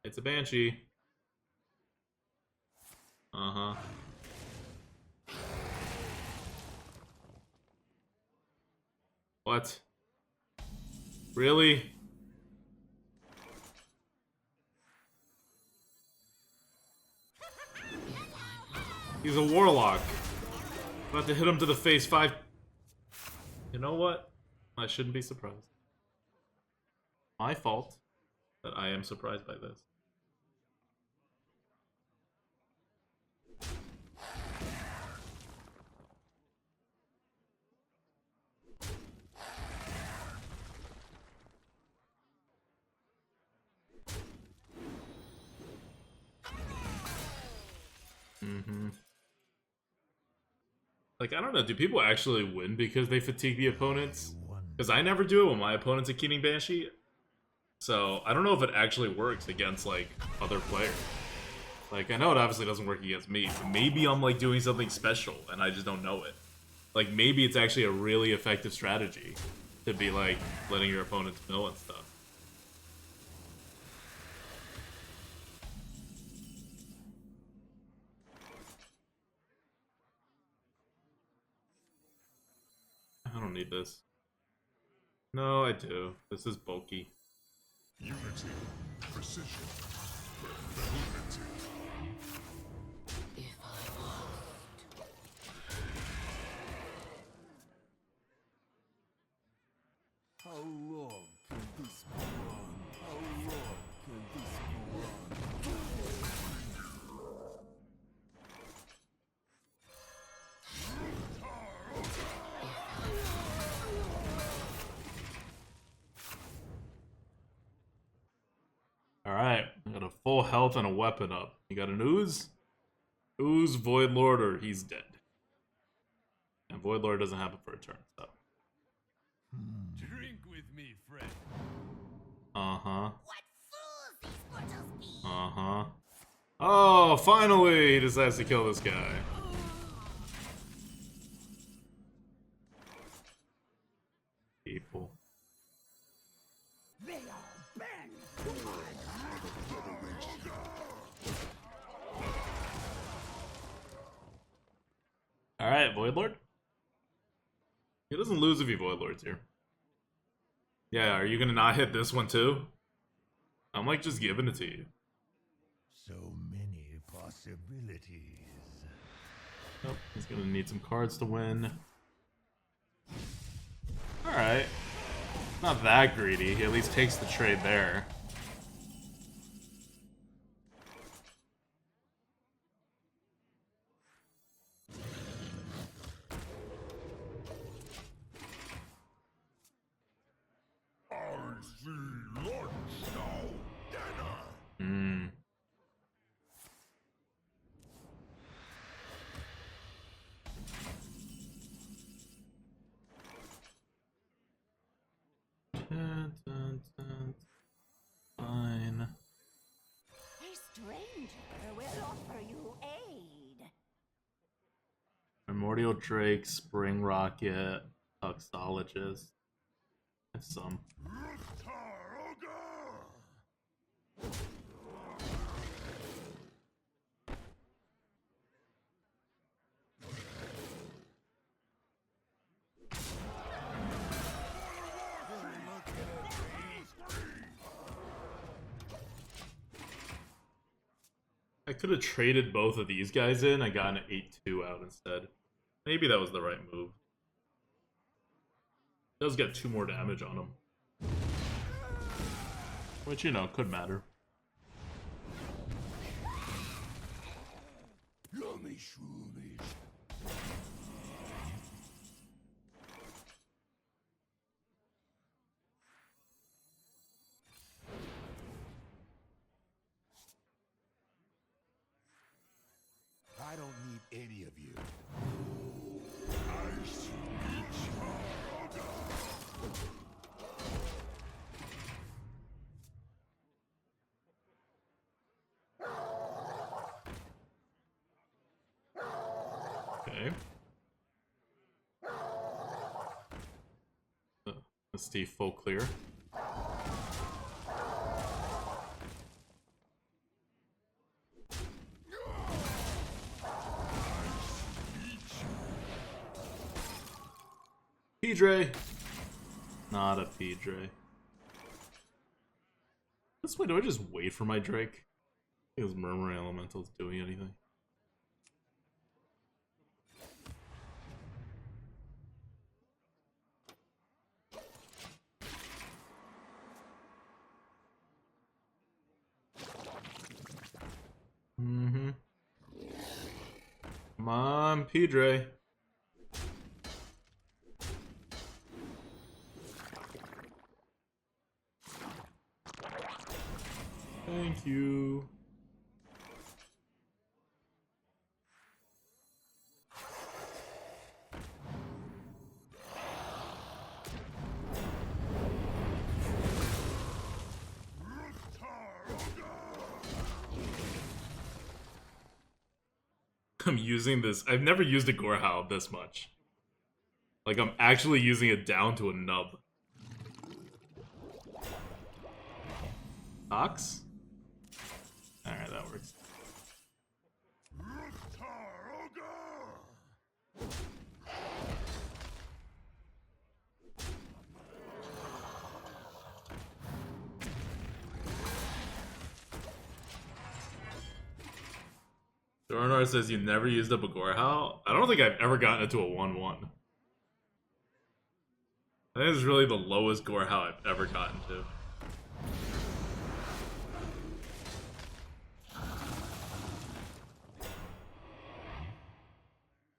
It's a Banshee. Uh-huh. What? Really? He's a warlock. I'm about to hit him to the face 5. You know what? I shouldn't be surprised. My fault that I am surprised by this. Like, I don't know, do people actually win because they fatigue the opponents? Because I never do it when my opponent's a Keening Banshee. So, I don't know if it actually works against, like, other players. Like, I know it obviously doesn't work against me, but maybe I'm, like, doing something special and I just don't know it. Like, maybe it's actually a really effective strategy to be, like, letting your opponents mill and stuff. need this. No, I do. This is bulky. Unity, precision, fidelity. If I must. How long can this go on? How long can this go on? Alright, I got a full health and a weapon up. You got an ooze? Ooze, Void Lord, or he's dead. And Void Lord doesn't happen for a turn, so. Drink with me, friend. Uh-huh. What fools these mortals be! Uh-huh. Oh, finally he decides to kill this guy. People. They are bent! Alright, Void Lord. He doesn't lose if he Void Lords here. Yeah, are you gonna not hit this one too? I'm like just giving it to you. So many possibilities. Nope, he's gonna need some cards to win. Alright. Not that greedy. He at least takes the trade there. I see lunch now, dinner. Hmm. Fine. A stranger will offer you aid. Primordial Drake, Spring Rocket, Toxologist. Have some. I could have traded both of these guys in. I got an 8-2 out instead. Maybe that was the right move. Does get 2 more damage on him. Which, you know, could matter. Yummy shroomies. I don't need any of you. Ice each other. Okay. Let's see, full clear. Pedre. Not a Pedre. This way, do I just wait for my Drake? I think his Murmuring Elemental's doing anything. Mm-hmm. Come on, Pedre. Thank you. I'm using this. I've never used a Gorehowl this much. Like, I'm actually using it down to a nub. Ox? Alright, that works. Dornar says you never used up a Gorehowl. I don't think I've ever gotten it to a 1-1. I think it's really the lowest Gorehowl I've ever gotten to.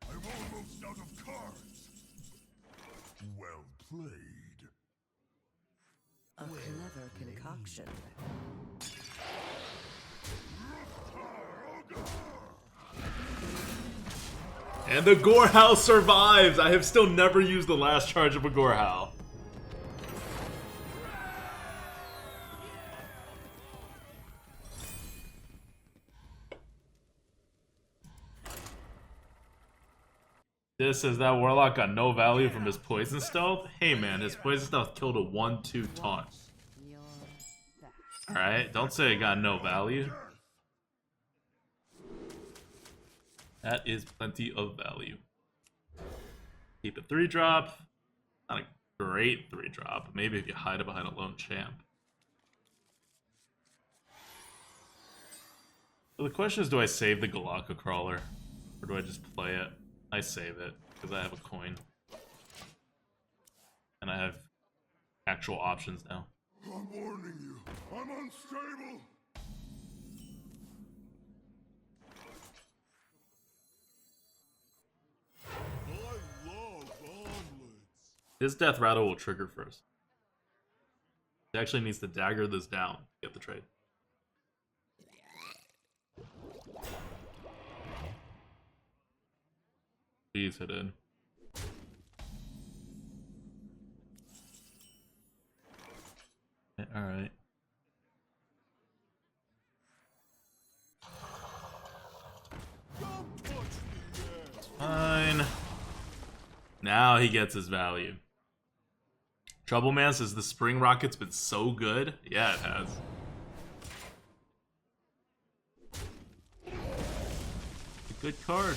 I'm almost out of cards. Well played. A clever concoction. And the Gorehowl survives! I have still never used the last charge of a Gorehowl. This is that Warlock got no value from his Poison Stealth? Hey man, his Poison Stealth killed a 1-2 taunt. Alright, don't say it got no value. That is plenty of value. Keep a 3-drop. Not a great 3-drop, but maybe if you hide it behind a lone champ. So the question is, do I save the Galaka Crawler? Or do I just play it? I save it, because I have a coin. And I have actual options now. I'm warning you. I'm unstable. I love omelets. His Death Rattle will trigger first. He actually needs to dagger this down to get the trade. Please hit in. Alright. Fine. Now he gets his value. Troubleman says the Spring Rocket's been so good. Yeah, it has. A good card.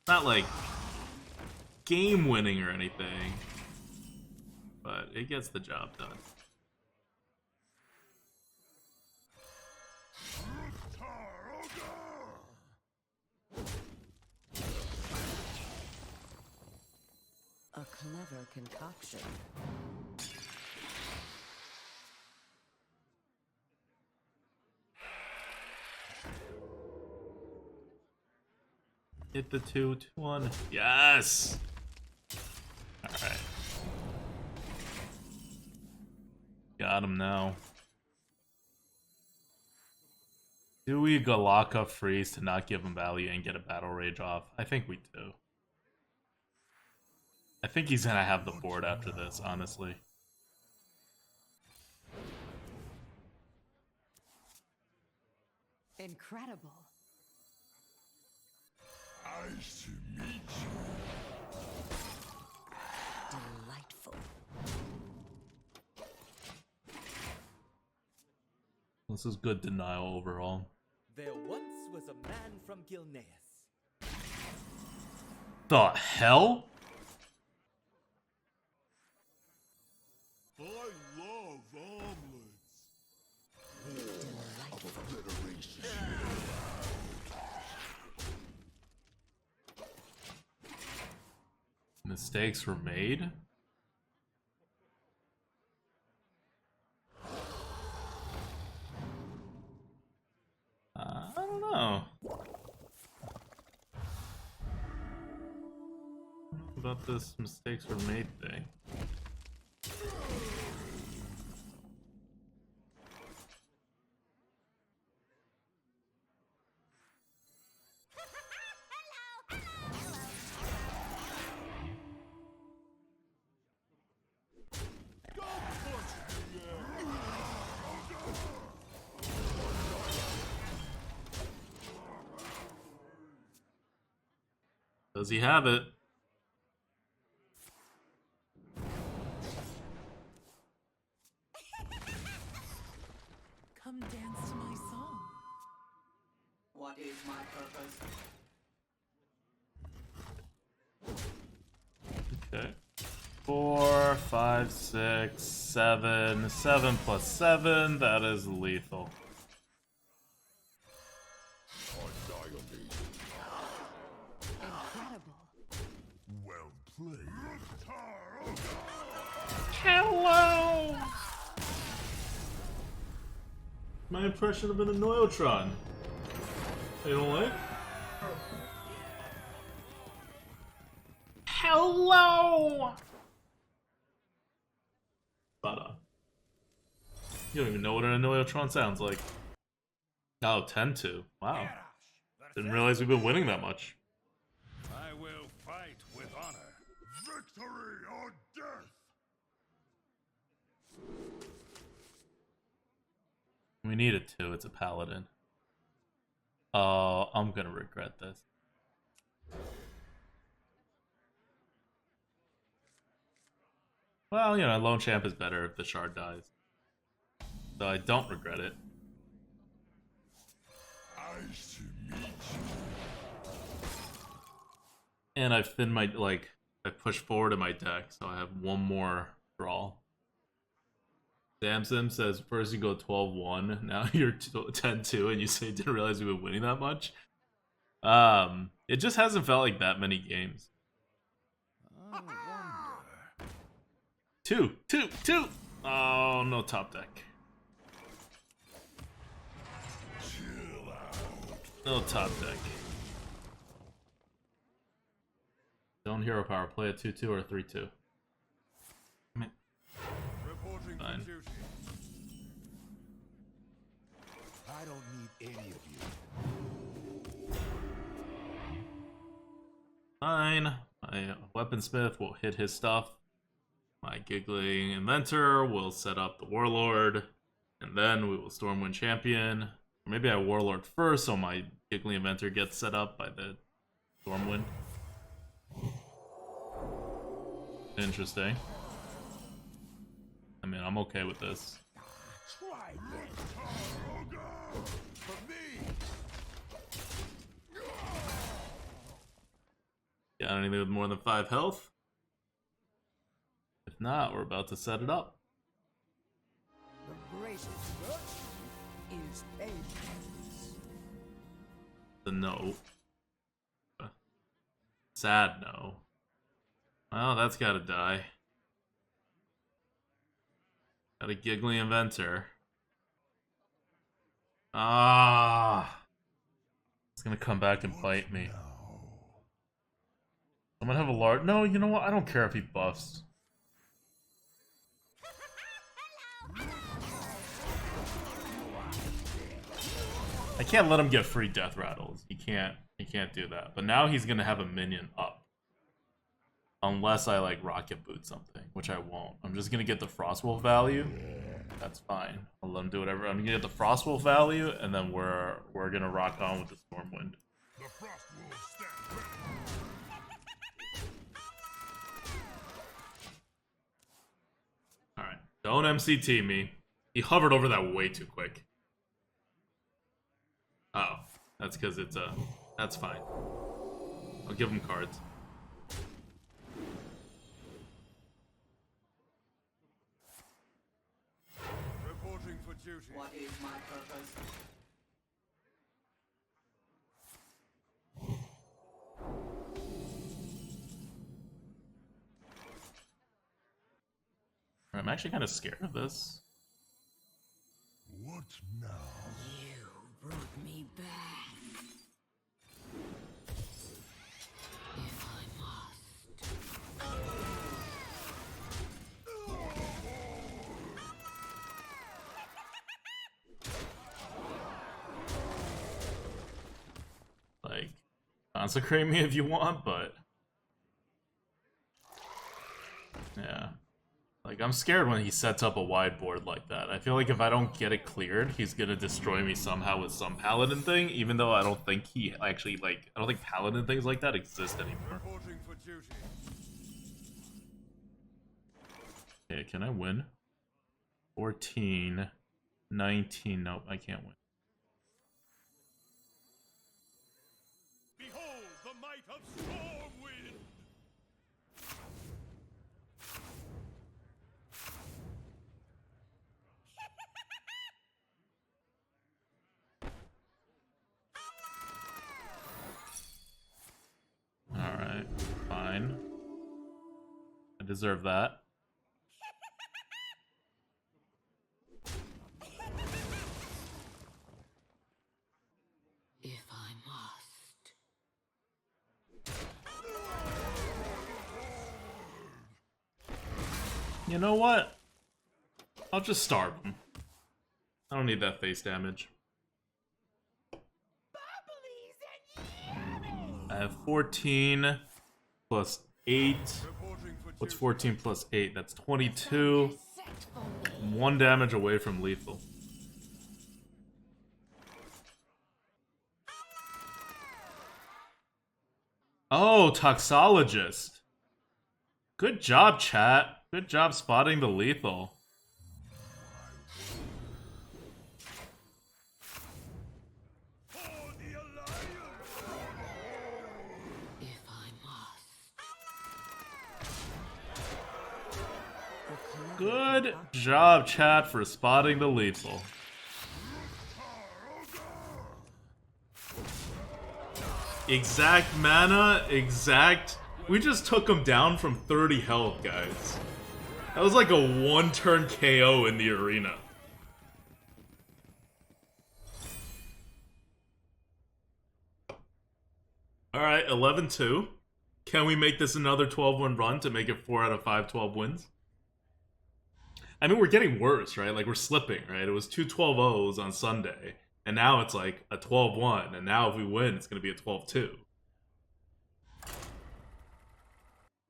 Not like game winning or anything, but it gets the job done. A clever concoction. Hit the 2-1. Yes! Alright. Got him now. Do we Galaka freeze to not give him value and get a Battle Rage off? I think we do. I think he's gonna have the board after this, honestly. Incredible. Nice to meet you. Delightful. This is good denial overall. There once was a man from Gilneas. The hell? I love omelets. Of a federation. Mistakes were made? I don't know. About this mistakes were made thing. Does he have it? Come dance to my song. What is my purpose? Okay. 4, 5, 6, 7. 7 plus 7. That is lethal. Hello! My impression of an Annoyotron. You don't like? Hello! But, you don't even know what an Annoyotron sounds like. Oh, 10-2. Wow. Didn't realize we've been winning that much. I will fight with honor. Victory or death! We need it too. It's a paladin. Oh, I'm gonna regret this. Well, you know, lone champ is better if the shard dies. So I don't regret it. Nice to meet you. And I've thinned my, like, I pushed forward in my deck, so I have one more draw. Samson says, first you go 12-1, now you're 10-2, and you say you didn't realize we were winning that much. It just hasn't felt like that many games. I wonder. Two! Oh, no top deck. Chill out. No top deck. Don't hero power. Play a 2-2 or a 3-2. Reporting Fine. for duty. I don't need any of you. Fine. My weaponsmith will hit his stuff. My giggling inventor will set up the warlord. And then we will Stormwind champion. Or maybe I warlord first, so my giggling inventor gets set up by the Stormwind. Interesting. I mean, I'm okay with this. Try this. For me. Got anything with more than 5 health? If not, we're about to set it up. The greatest virtue is patience. The no. Sad no. Well, that's gotta die. Got a giggly inventor. Ah! It's gonna come back and bite me. I'm gonna have a large. No, you know what? I don't care if he buffs. I can't let him get free death rattles. He can't do that. But now he's gonna have a minion up. Unless I like rocket boot something, which I won't. I'm just gonna get the Frostwolf value. That's fine. I'll let him do whatever. I'm gonna get the Frostwolf value, and then we're gonna rock on with the Stormwind. The frost will stand ready. Alright. Don't MCT me. He hovered over that way too quick. Oh. That's because it's a... That's fine. I'll give him cards. Reporting for duty. What is my purpose? I'm actually kind of scared of this. What now? You brought me back. If I must. Like, consecrate me if you want, but... Yeah. Like, I'm scared when he sets up a wide board like that. I feel like if I don't get it cleared, he's gonna destroy me somehow with some paladin thing, even though I don't think he actually, like, I don't think paladin things like that exist anymore. Reporting for duty. Okay, can I win? 14, 19, nope, I can't win. Behold the might of Stormwind! Alright, fine. I deserve that. You know what? I'll just starve him. I don't need that face damage. I have 14 plus 8. What's 14 plus 8? That's 22. I'm 1 damage away from lethal. Oh, Toxologist. Good job, chat. Good job spotting the lethal. Good job, chat, for spotting the lethal. Exact mana, exact... We just took him down from 30 health, guys. That was like a 1-turn KO in the arena. Alright, 11-2. Can we make this another 12-win run to make it 4 out of 5 12 wins? I mean, we're getting worse, right? Like, we're slipping, right? It was 2 12-0s on Sunday, and now it's like a 12-1, and now if we win, it's going to be a 12-2.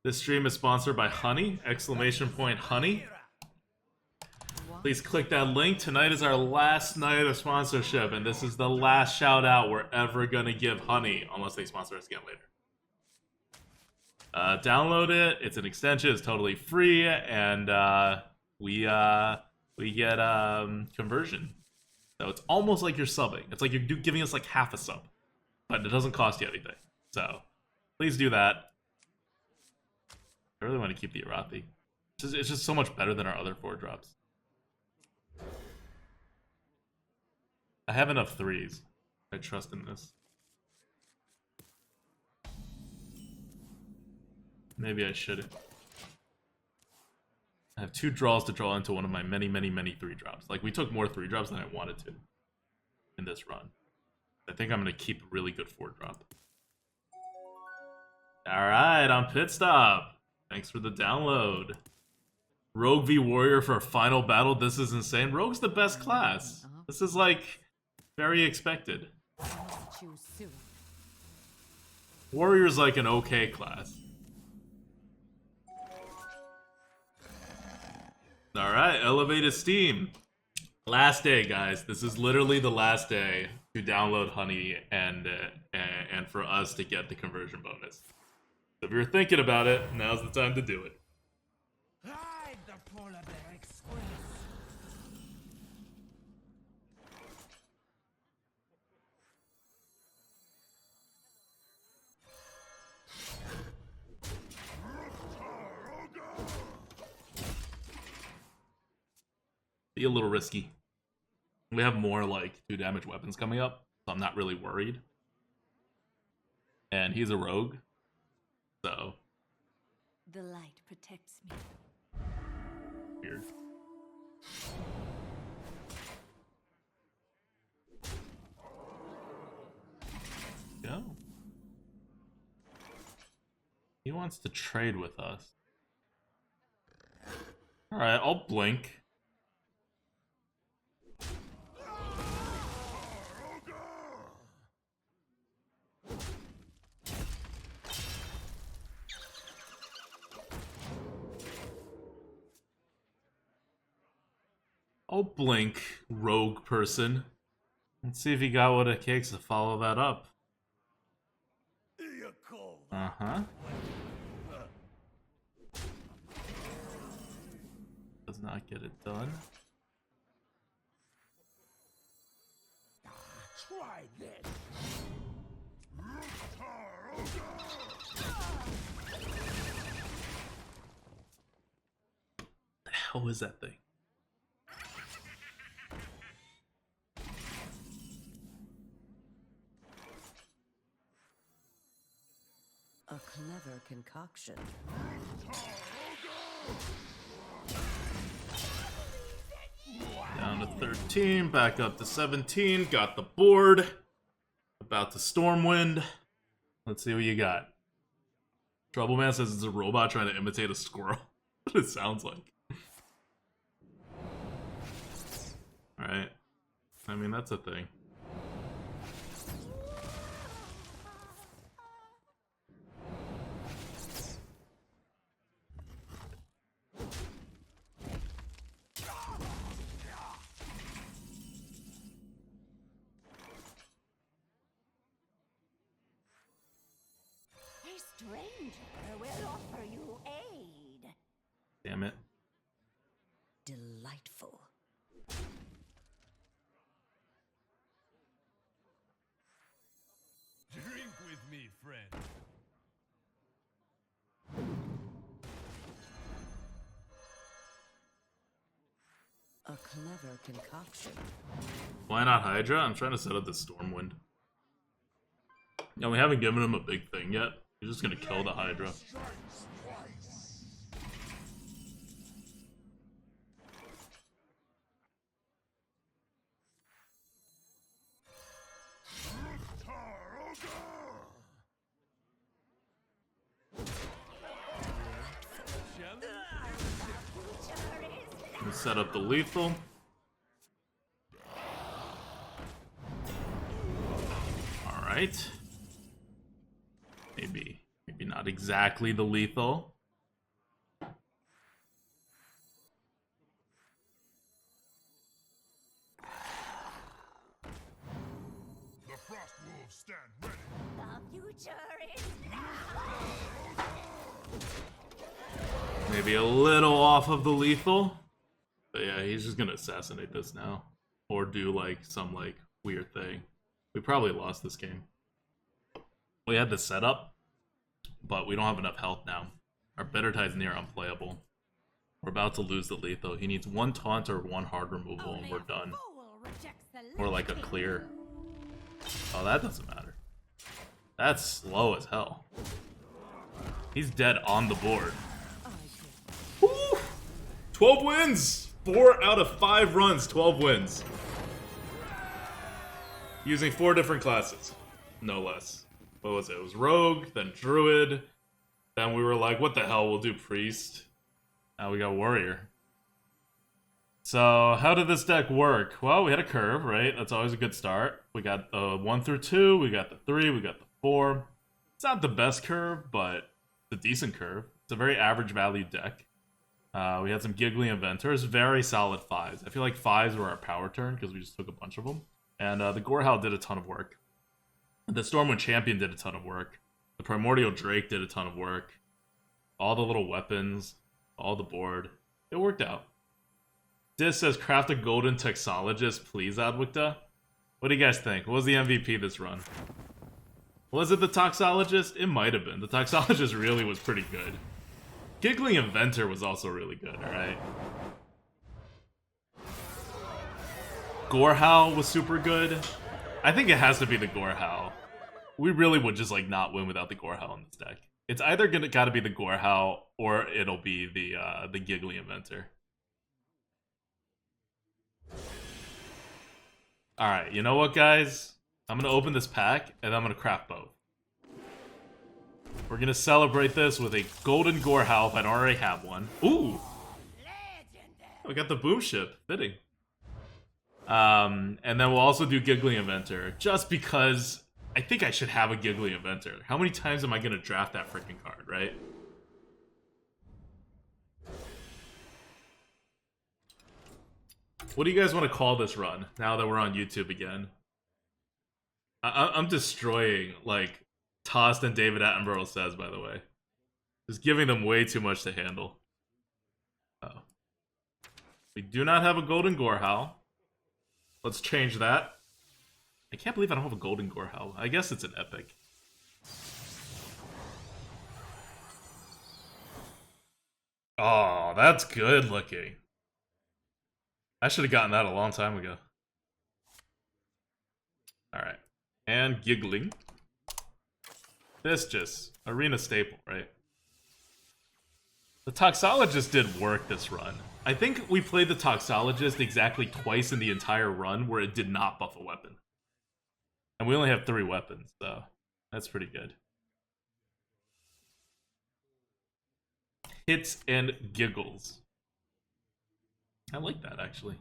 This stream is sponsored by Honey! Exclamation point Honey. Please click that link. Tonight is our last night of sponsorship, and this is the last shout out we're ever going to give Honey, unless they sponsor us again later. Download it. It's an extension. It's totally free, and we get conversion. So it's almost like you're subbing. It's like you're giving us like half a sub, but it doesn't cost you anything. So please do that. I really want to keep the Arathi. It's just so much better than our other 4 drops. I have enough 3s. I trust in this. Maybe I shouldn't. I have 2 draws to draw into one of my many 3 drops. Like, we took more 3 drops than I wanted to in this run. I think I'm going to keep a really good 4 drop. Alright, on Pit Stop. Thanks for the download. Rogue v Warrior for a final battle. This is insane. Rogue's the best class. This is like very expected. Warrior's like an okay class. Alright, elevated Steam. Last day, guys. This is literally the last day to download Honey and for us to get the conversion bonus. So if you're thinking about it, now's the time to do it. Ride the Polar Bear Express. Be a little risky. We have more like 2 damage weapons coming up, so I'm not really worried. And he's a rogue, so The light protects me. weird. Go. He wants to trade with us. Alright, I'll blink. I'll blink, rogue person. Let's see if he got what it takes to follow that up. Uh-huh. Does not get it done. Try this. What the hell is that thing? A clever concoction. Down to 13, back up to 17, got the board. About to Stormwind. Let's see what you got. Troubleman says it's a robot trying to imitate a squirrel. What it sounds like. right? I mean, that's a thing. A stranger will offer you aid. Damn it. Delightful. Drink with me, friend. A clever concoction. Why not Hydra? I'm trying to set up the Stormwind. Yeah, we haven't given him a big thing yet. He's just gonna kill the Hydra. We set up the lethal. Alright. Maybe not exactly the lethal. The Frost Wolves stand ready. The future is now. Maybe a little off of the lethal. But yeah, he's just gonna assassinate this now. Or do like some like weird thing. We probably lost this game. We had the setup, but we don't have enough health now. Our Bitter Tide's near unplayable. We're about to lose the lethal. He needs one taunt or one hard removal and we're done. Or like a clear. Oh, that doesn't matter. That's slow as hell. He's dead on the board. Woo! 12 wins! 4 out of 5 runs, 12 wins. Using 4 different classes. No less. What was it? It was Rogue, then Druid. Then we were like, what the hell, we'll do Priest. Now we got Warrior. So, how did this deck work? Well, we had a curve, right? That's always a good start. We got the 1 through 2, we got the 3, we got the 4. It's not the best curve, but it's a decent curve. It's a very average value deck. We had some Giggly Inventors, very solid 5s. I feel like 5s were our power turn because we just took a bunch of them. And the Gorehowl did a ton of work. The Stormwind Champion did a ton of work. The Primordial Drake did a ton of work. All the little weapons, all the board. It worked out. Dis says, craft a golden Texologist, please, ADWCTA. What do you guys think? What was the MVP this run? Was it the Toxologist? It might have been. The Toxologist really was pretty good. Giggly Inventor was also really good, alright? Gorehowl was super good. I think it has to be the Gorehowl. We really would just like not win without the Gorehowl in this deck. It's either gotta be the Gorehowl or it'll be the Giggly Inventor. Alright, you know what, guys? I'm gonna open this pack and I'm gonna craft both. We're gonna celebrate this with a golden Gorehowl if I don't already have one. Ooh! We got the Boom Ship. Fitting. And then we'll also do Giggly Inventor, just because I think I should have a Giggly Inventor. How many times am I gonna draft that freaking card, right? What do you guys want to call this run, now that we're on YouTube again? I'm destroying, like, Tossed and DavidAttenboroughSays, by the way. Just giving them way too much to handle. Oh. We do not have a golden Gorehowl. Let's change that. I can't believe I don't have a golden Gorehowl. I guess it's an epic. Oh, that's good looking. I should have gotten that a long time ago. Alright. And Giggling. This just arena staple, right? The Toxologist did work this run. I think we played the Toxologist exactly twice in the entire run where it did not buff a weapon. And we only have 3 weapons, so that's pretty good. Hits and Giggles. I like that, actually.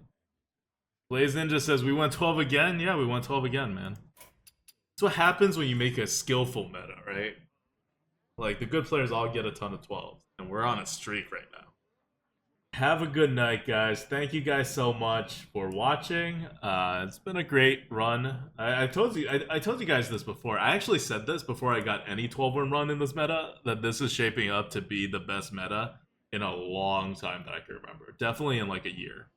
Blaze Ninja says, we went 12 again? Yeah, we went 12 again, man. That's what happens when you make a skillful meta, right? Like, the good players all get a ton of 12s. And we're on a streak right now. Have a good night, guys. Thank you guys so much for watching. It's been a great run. I told you guys this before. I actually said this before I got any 12-win run in this meta, that this is shaping up to be the best meta in a long time that I can remember. Definitely in like a year.